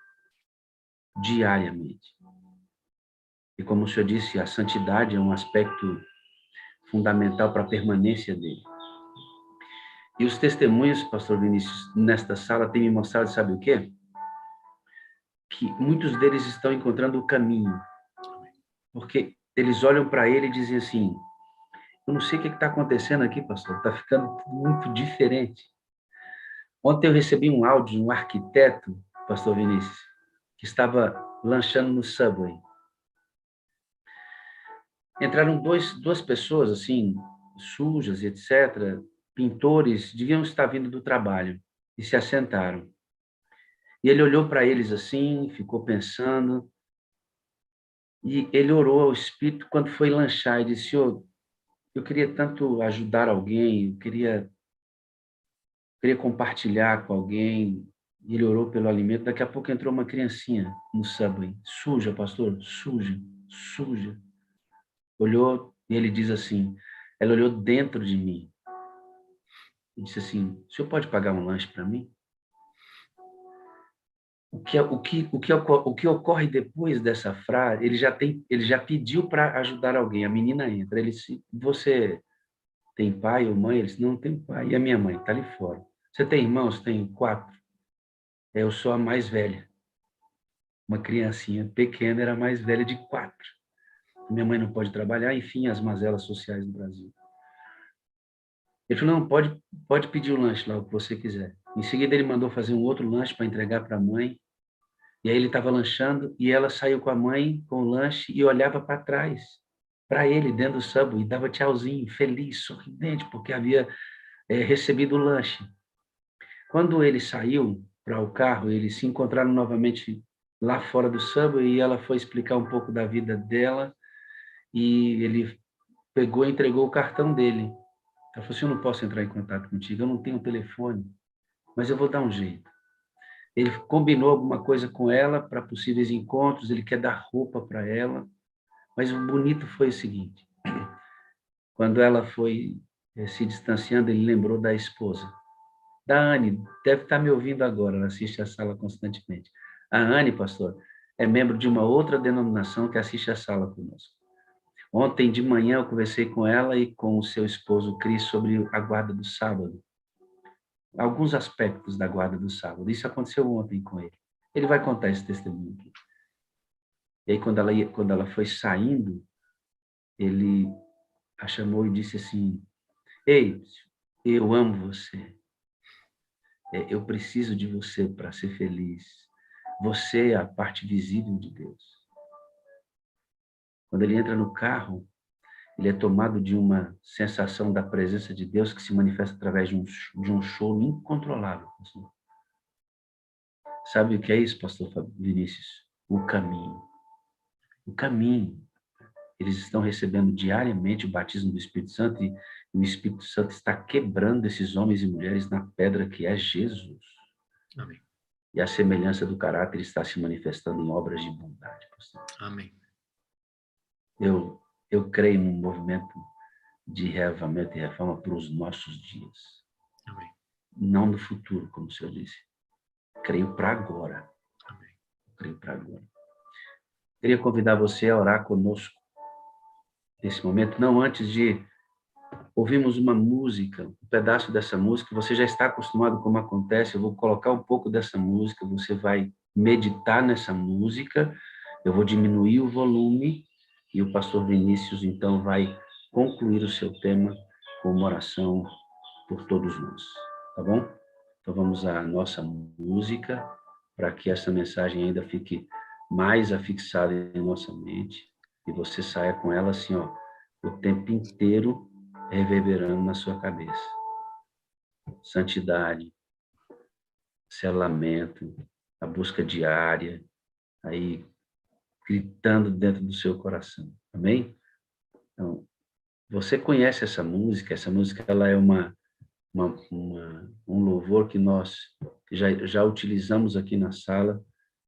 diariamente. E como o senhor disse, a santidade é um aspecto fundamental para a permanência dele. E os testemunhos, pastor Vinícius, nesta sala têm me mostrado, sabe o quê? Que muitos deles estão encontrando o caminho. Porque eles olham para ele e dizem assim, eu não sei o que está acontecendo aqui, pastor, está ficando muito diferente. Ontem eu recebi um áudio de um arquiteto, pastor Vinícius, que estava lanchando no Subway. Entraram duas pessoas, assim, sujas, etc., pintores, deviam estar vindo do trabalho, e se assentaram. E ele olhou para eles assim, ficou pensando, e ele orou ao Espírito quando foi lanchar, e disse, Senhor, eu queria tanto ajudar alguém, eu queria compartilhar com alguém, e ele orou pelo alimento. Daqui a pouco entrou uma criancinha no Subway, suja, pastor, suja, suja. Olhou e ele diz assim, ela olhou dentro de mim e disse assim, o senhor pode pagar um lanche para mim? O que ocorre depois dessa frase, ele já pediu para ajudar alguém, a menina entra, ele disse, você tem pai ou mãe? Ele disse, não tenho pai, e a minha mãe está ali fora. Você tem irmãos? Tenho 4. Eu sou a mais velha. Uma criancinha pequena era a mais velha de 4. Minha mãe não pode trabalhar, enfim, as mazelas sociais do Brasil. Ele falou, não, pode pedir o lanche lá, o que você quiser. Em seguida, ele mandou fazer um outro lanche para entregar para a mãe. E aí ele estava lanchando e ela saiu com a mãe, com o lanche, e olhava para trás, para ele, dentro do Subway, e dava tchauzinho, feliz, sorridente, porque havia recebido o lanche. Quando ele saiu para o carro, eles se encontraram novamente lá fora do Subway e ela foi explicar um pouco da vida dela e ele pegou e entregou o cartão dele. Ela falou assim, eu não posso entrar em contato contigo, eu não tenho telefone, mas eu vou dar um jeito. Ele combinou alguma coisa com ela para possíveis encontros, ele quer dar roupa para ela, mas o bonito foi o seguinte, quando ela foi se distanciando, ele lembrou da esposa. Da Anne, deve estar me ouvindo agora, ela assiste a sala constantemente. A Anne, pastor, é membro de uma outra denominação que assiste a sala conosco. Ontem de manhã eu conversei com ela e com o seu esposo Cris sobre a guarda do sábado. Alguns aspectos da guarda do sábado. Isso aconteceu ontem com ele. Ele vai contar esse testemunho aqui. E aí, quando ela foi saindo, ele a chamou e disse assim, ei, eu amo você. Eu preciso de você para ser feliz. Você é a parte visível de Deus. Quando ele entra no carro, ele é tomado de uma sensação da presença de Deus que se manifesta através de um choro incontrolável. Sabe o que é isso, pastor Vinícius? O caminho. O caminho. Eles estão recebendo diariamente o batismo do Espírito Santo e o Espírito Santo está quebrando esses homens e mulheres na pedra que é Jesus. Amém. E a semelhança do caráter está se manifestando em obras de bondade, pastor. Amém. Eu creio num movimento de reavivamento e reforma para os nossos dias. Amém. Não no futuro, como o senhor disse. Creio para agora. Amém. Creio para agora. Queria convidar você a orar conosco nesse momento, não antes de ouvirmos uma música, um pedaço dessa música. Você já está acostumado como acontece, eu vou colocar um pouco dessa música, você vai meditar nessa música, eu vou diminuir o volume e o pastor Vinícius, então, vai concluir o seu tema com uma oração por todos nós, tá bom? Então, vamos à nossa música, para que essa mensagem ainda fique mais afixada em nossa mente, e você saia com ela assim, ó, o tempo inteiro reverberando na sua cabeça. Santidade, selamento, a busca diária, aí gritando dentro do seu coração, amém? Então, você conhece essa música ela é um louvor que nós já utilizamos aqui na sala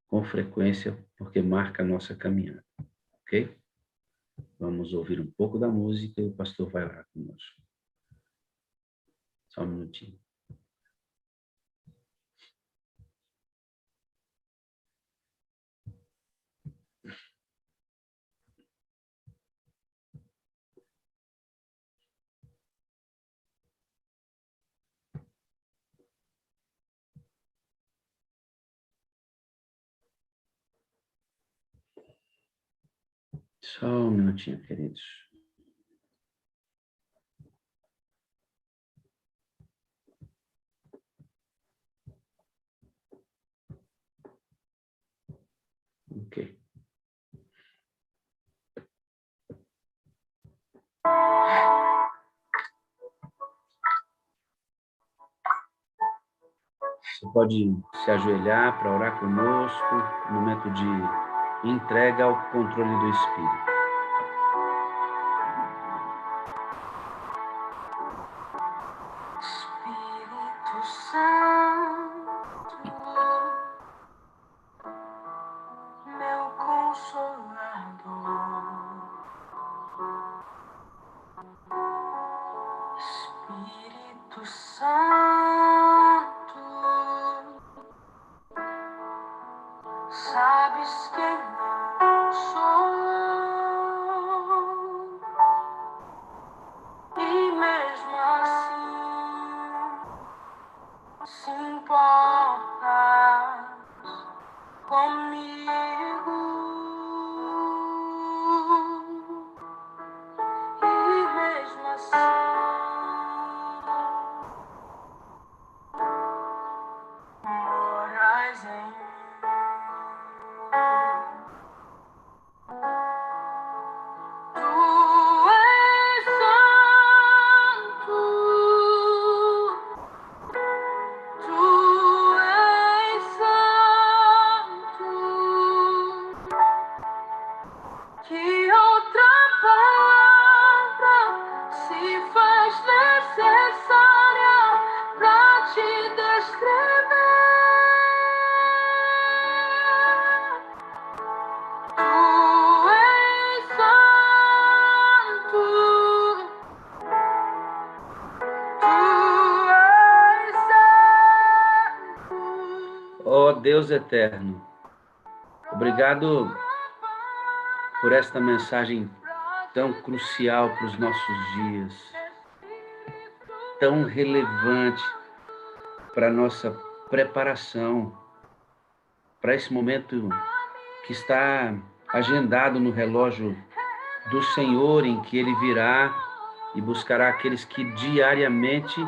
com frequência, porque marca a nossa caminhada, ok? Vamos ouvir um pouco da música e o pastor vai orar conosco. Só um minutinho. Só um minutinho, queridos. Ok. Você pode se ajoelhar para orar conosco, no momento de entrega ao controle do Espírito. Espírito Santo, meu consolador. Espírito Santo, sabes quem eu sou e mesmo assim se importas comigo e mesmo assim moras em mim. Tu és santo, tu és santo, que outra palavra se faz necessária pra te descrever. Tu és santo, tu és santo. Ó Deus eterno, obrigado por esta mensagem tão crucial para os nossos dias, tão relevante para a nossa preparação, para esse momento que está agendado no relógio do Senhor, em que Ele virá e buscará aqueles que diariamente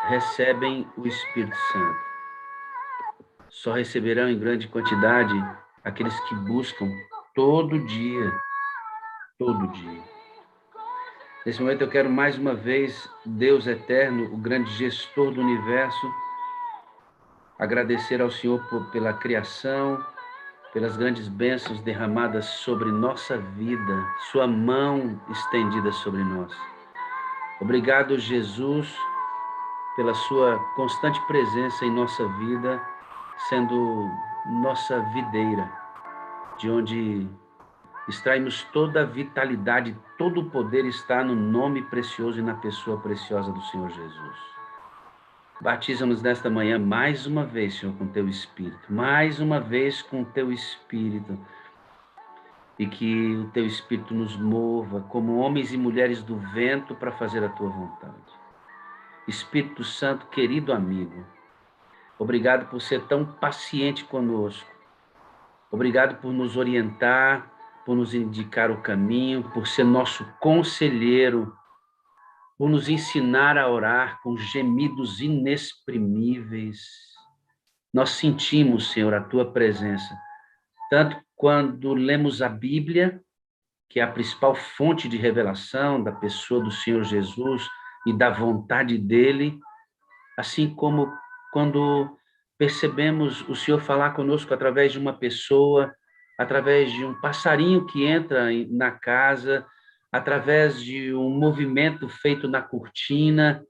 recebem o Espírito Santo. Só receberão em grande quantidade aqueles que buscam todo dia, todo dia. Nesse momento eu quero mais uma vez, Deus eterno, o grande gestor do universo, agradecer ao Senhor pela criação, pelas grandes bênçãos derramadas sobre nossa vida, sua mão estendida sobre nós. Obrigado, Jesus, pela sua constante presença em nossa vida, sendo nossa videira, de onde extraímos toda a vitalidade, todo o poder está no nome precioso e na pessoa preciosa do Senhor Jesus. Batiza-nos nesta manhã mais uma vez, Senhor, com Teu Espírito, mais uma vez com Teu Espírito, e que o Teu Espírito nos mova como homens e mulheres do vento para fazer a Tua vontade. Espírito Santo, querido amigo, obrigado por ser tão paciente conosco, obrigado por nos orientar, por nos indicar o caminho, por ser nosso conselheiro, por nos ensinar a orar com gemidos inexprimíveis. Nós sentimos, Senhor, a Tua presença, tanto quando lemos a Bíblia, que é a principal fonte de revelação da pessoa do Senhor Jesus e da vontade dEle, assim como quando percebemos o Senhor falar conosco através de uma pessoa, através de um passarinho que entra na casa, através de um movimento feito na cortina,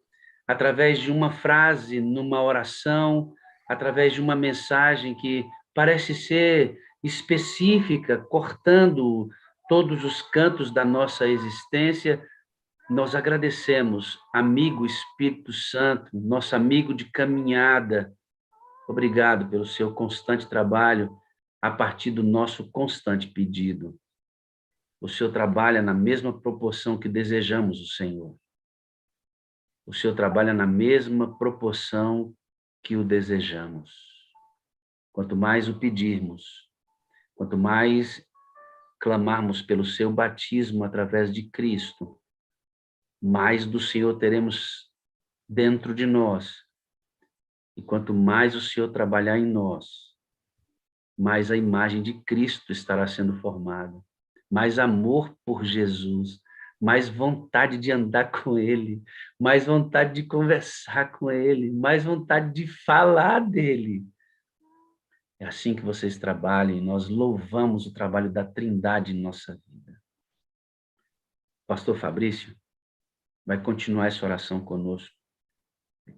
através de uma frase numa oração, através de uma mensagem que parece ser específica, cortando todos os cantos da nossa existência. Nós agradecemos, amigo Espírito Santo, nosso amigo de caminhada. Obrigado pelo seu constante trabalho a partir do nosso constante pedido. O Senhor trabalha na mesma proporção que desejamos o Senhor. O Senhor trabalha na mesma proporção que o desejamos. Quanto mais o pedirmos, quanto mais clamarmos pelo seu batismo através de Cristo, mais do Senhor teremos dentro de nós. E quanto mais o Senhor trabalhar em nós, mais a imagem de Cristo estará sendo formada, mais amor por Jesus, mais vontade de andar com Ele, mais vontade de conversar com Ele, mais vontade de falar dEle. É assim que vocês trabalham, e nós louvamos o trabalho da Trindade em nossa vida. Pastor Fabrício vai continuar essa oração conosco,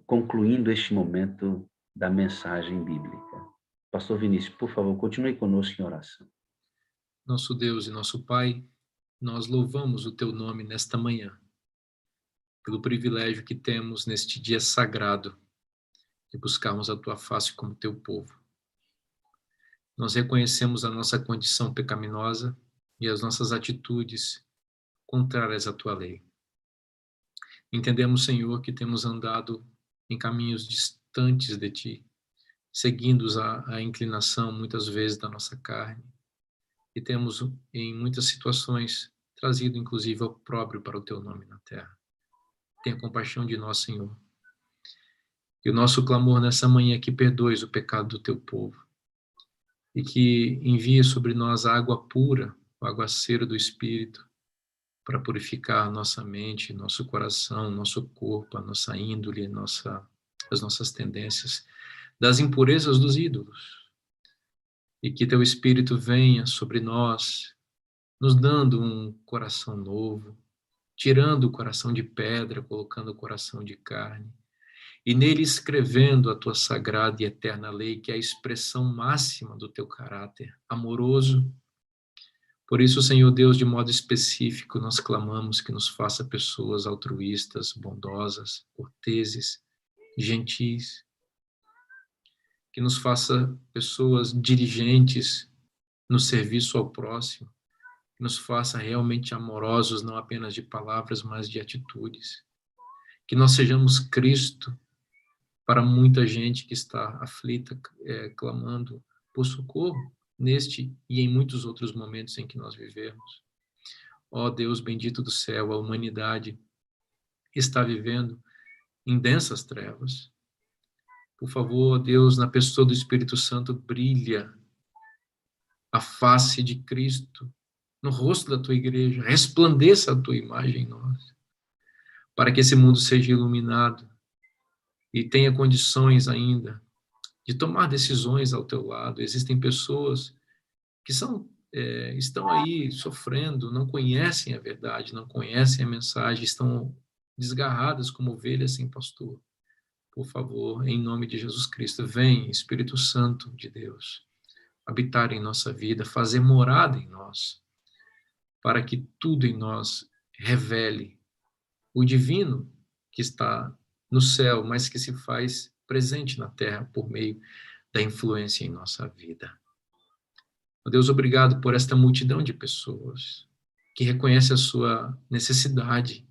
concluindo este momento da mensagem bíblica. Pastor Vinícius, por favor, continue conosco em oração. Nosso Deus e nosso Pai, nós louvamos o teu nome nesta manhã, pelo privilégio que temos neste dia sagrado de buscarmos a tua face como teu povo. Nós reconhecemos a nossa condição pecaminosa e as nossas atitudes contrárias à tua lei. Entendemos, Senhor, que temos andado em caminhos distantes de ti, seguindo a inclinação, muitas vezes, da nossa carne, e temos, em muitas situações, trazido, inclusive, opróbrio para o teu nome na terra. Tenha compaixão de nós, Senhor. E o nosso clamor nessa manhã é que perdoes o pecado do teu povo e que envie sobre nós a água pura, o aguaceiro do Espírito, para purificar nossa mente, nosso coração, nosso corpo, a nossa índole, as nossas tendências, das impurezas dos ídolos. E que teu Espírito venha sobre nós, nos dando um coração novo, tirando o coração de pedra, colocando o coração de carne, e nele escrevendo a tua sagrada e eterna lei, que é a expressão máxima do teu caráter amoroso. Por isso, Senhor Deus, de modo específico, nós clamamos que nos faça pessoas altruístas, bondosas, corteses, gentis, que nos faça pessoas dirigentes no serviço ao próximo, que nos faça realmente amorosos, não apenas de palavras, mas de atitudes. Que nós sejamos Cristo para muita gente que está aflita, clamando por socorro, neste e em muitos outros momentos em que nós vivemos. Ó Deus bendito do céu, a humanidade está vivendo em densas trevas. Por favor, Deus, na pessoa do Espírito Santo, brilha a face de Cristo no rosto da tua igreja, resplandeça a tua imagem em nós, para que esse mundo seja iluminado e tenha condições ainda de tomar decisões ao teu lado. Existem pessoas que estão aí sofrendo, não conhecem a verdade, não conhecem a mensagem, estão desgarradas como ovelhas sem pastor. Por favor, em nome de Jesus Cristo, vem, Espírito Santo de Deus, habitar em nossa vida, fazer morada em nós, para que tudo em nós revele o divino que está no céu, mas que se faz presente na terra por meio da influência em nossa vida. Ó Deus, obrigado por esta multidão de pessoas que reconhece a sua necessidade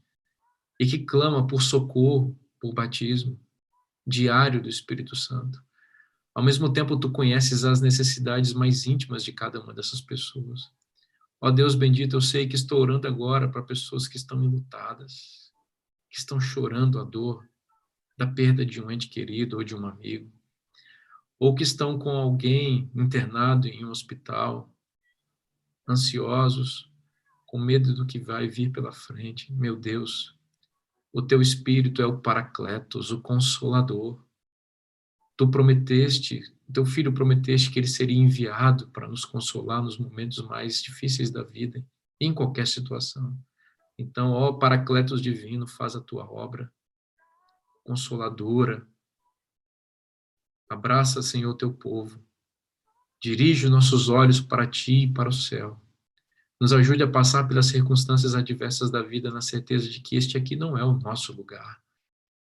e que clama por socorro, por batismo diário do Espírito Santo. Ao mesmo tempo, tu conheces as necessidades mais íntimas de cada uma dessas pessoas. Ó Deus bendito, eu sei que estou orando agora para pessoas que estão enlutadas, que estão chorando a dor da perda de um ente querido ou de um amigo, ou que estão com alguém internado em um hospital, ansiosos, com medo do que vai vir pela frente. Meu Deus, o teu Espírito é o Paracletos, o Consolador. Tu prometeste, teu Filho prometeste que ele seria enviado para nos consolar nos momentos mais difíceis da vida, em qualquer situação. Então, ó Paracletos divino, faz a tua obra consoladora. Abraça, Senhor, teu povo. Dirige os nossos olhos para ti e para o céu. Nos ajude a passar pelas circunstâncias adversas da vida na certeza de que este aqui não é o nosso lugar.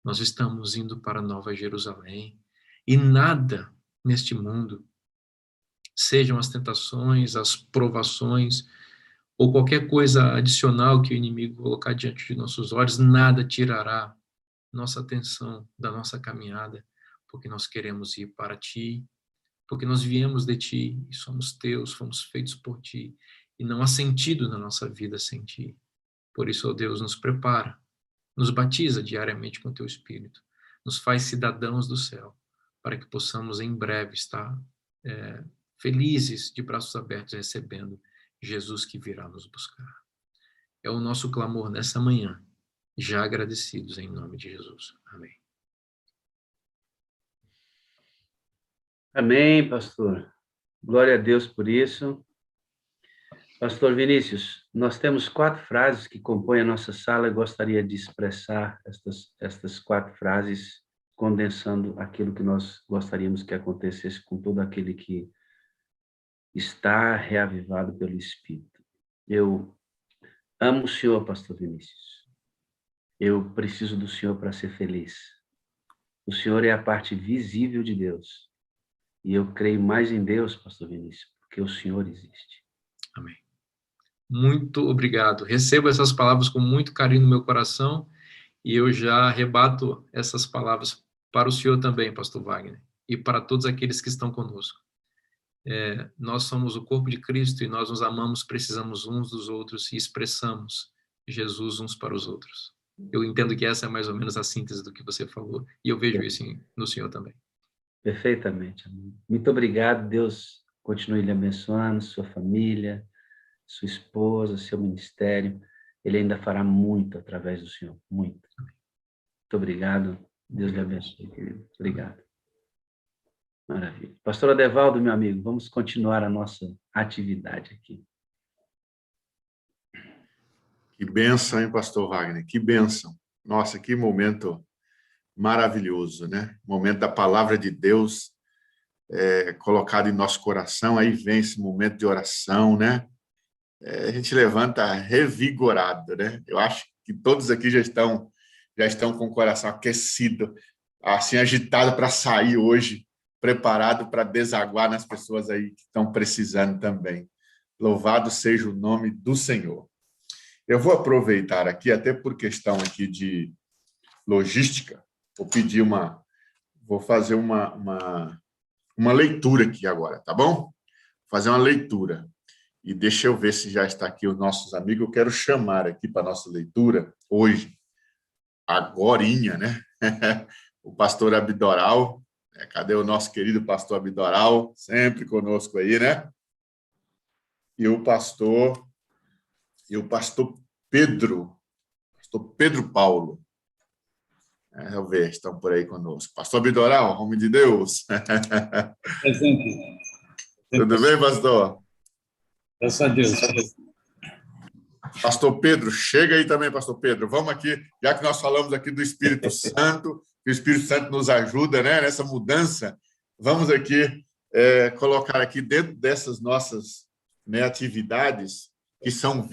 Nós estamos indo para Nova Jerusalém. E nada neste mundo, sejam as tentações, as provações, ou qualquer coisa adicional que o inimigo colocar diante de nossos olhos, nada tirará nossa atenção da nossa caminhada, porque nós queremos ir para ti, porque nós viemos de ti e somos teus, fomos feitos por ti, e não há sentido na nossa vida sem ti. Por isso, ó Deus, nos prepara, nos batiza diariamente com teu Espírito, nos faz cidadãos do céu, para que possamos em breve estar felizes, de braços abertos, recebendo Jesus que virá nos buscar. É o nosso clamor nessa manhã, já agradecidos em nome de Jesus. Amém. Amém, pastor. Glória a Deus por isso. Pastor Vinícius, nós temos 4 frases que compõem a nossa sala e gostaria de expressar estas 4 frases, condensando aquilo que nós gostaríamos que acontecesse com todo aquele que está reavivado pelo Espírito. Eu amo o Senhor, pastor Vinícius. Eu preciso do Senhor para ser feliz. O Senhor é a parte visível de Deus. E eu creio mais em Deus, pastor Vinícius, porque o Senhor existe. Amém. Muito obrigado. Recebo essas palavras com muito carinho no meu coração e eu já rebato essas palavras para o senhor também, pastor Wagner, e para todos aqueles que estão conosco. Nós somos o corpo de Cristo e nós nos amamos, precisamos uns dos outros e expressamos Jesus uns para os outros. Eu entendo que essa é mais ou menos a síntese do que você falou e eu vejo isso no senhor também. Perfeitamente. Muito obrigado. Deus continue lhe abençoando, sua família, sua esposa, seu ministério. Ele ainda fará muito através do Senhor. Muito. Muito obrigado. Deus lhe abençoe, querido. Obrigado. Maravilha. Pastor Adevaldo, meu amigo, vamos continuar a nossa atividade aqui. Que bênção, hein, pastor Wagner? Que bênção. Nossa, que momento maravilhoso, né? Momento da palavra de Deus colocado em nosso coração. Aí vem esse momento de oração, né? A gente levanta revigorado, né? Eu acho que todos aqui já estão com o coração aquecido, assim, agitado para sair hoje, preparado para desaguar nas pessoas aí que estão precisando também. Louvado seja o nome do Senhor. Eu vou aproveitar aqui, até por questão aqui de logística, vou fazer uma leitura aqui agora, tá bom? Vou fazer uma leitura. E deixa eu ver se já está aqui os nossos amigos. Eu quero chamar aqui para a nossa leitura, hoje, agorinha, né? O pastor Abdoral. Cadê o nosso querido pastor Abdoral? Sempre conosco aí, né? E o pastor Pedro, pastor Pedro Paulo. Vamos ver, estão por aí conosco. Pastor Abdoral, homem de Deus. Presente. Tudo bem, pastor? Graças a Deus. Pastor Pedro, chega aí também, pastor Pedro. Vamos aqui, já que nós falamos aqui do Espírito Santo, que o Espírito Santo nos ajuda, né, nessa mudança, vamos aqui colocar aqui dentro dessas nossas, né, atividades que são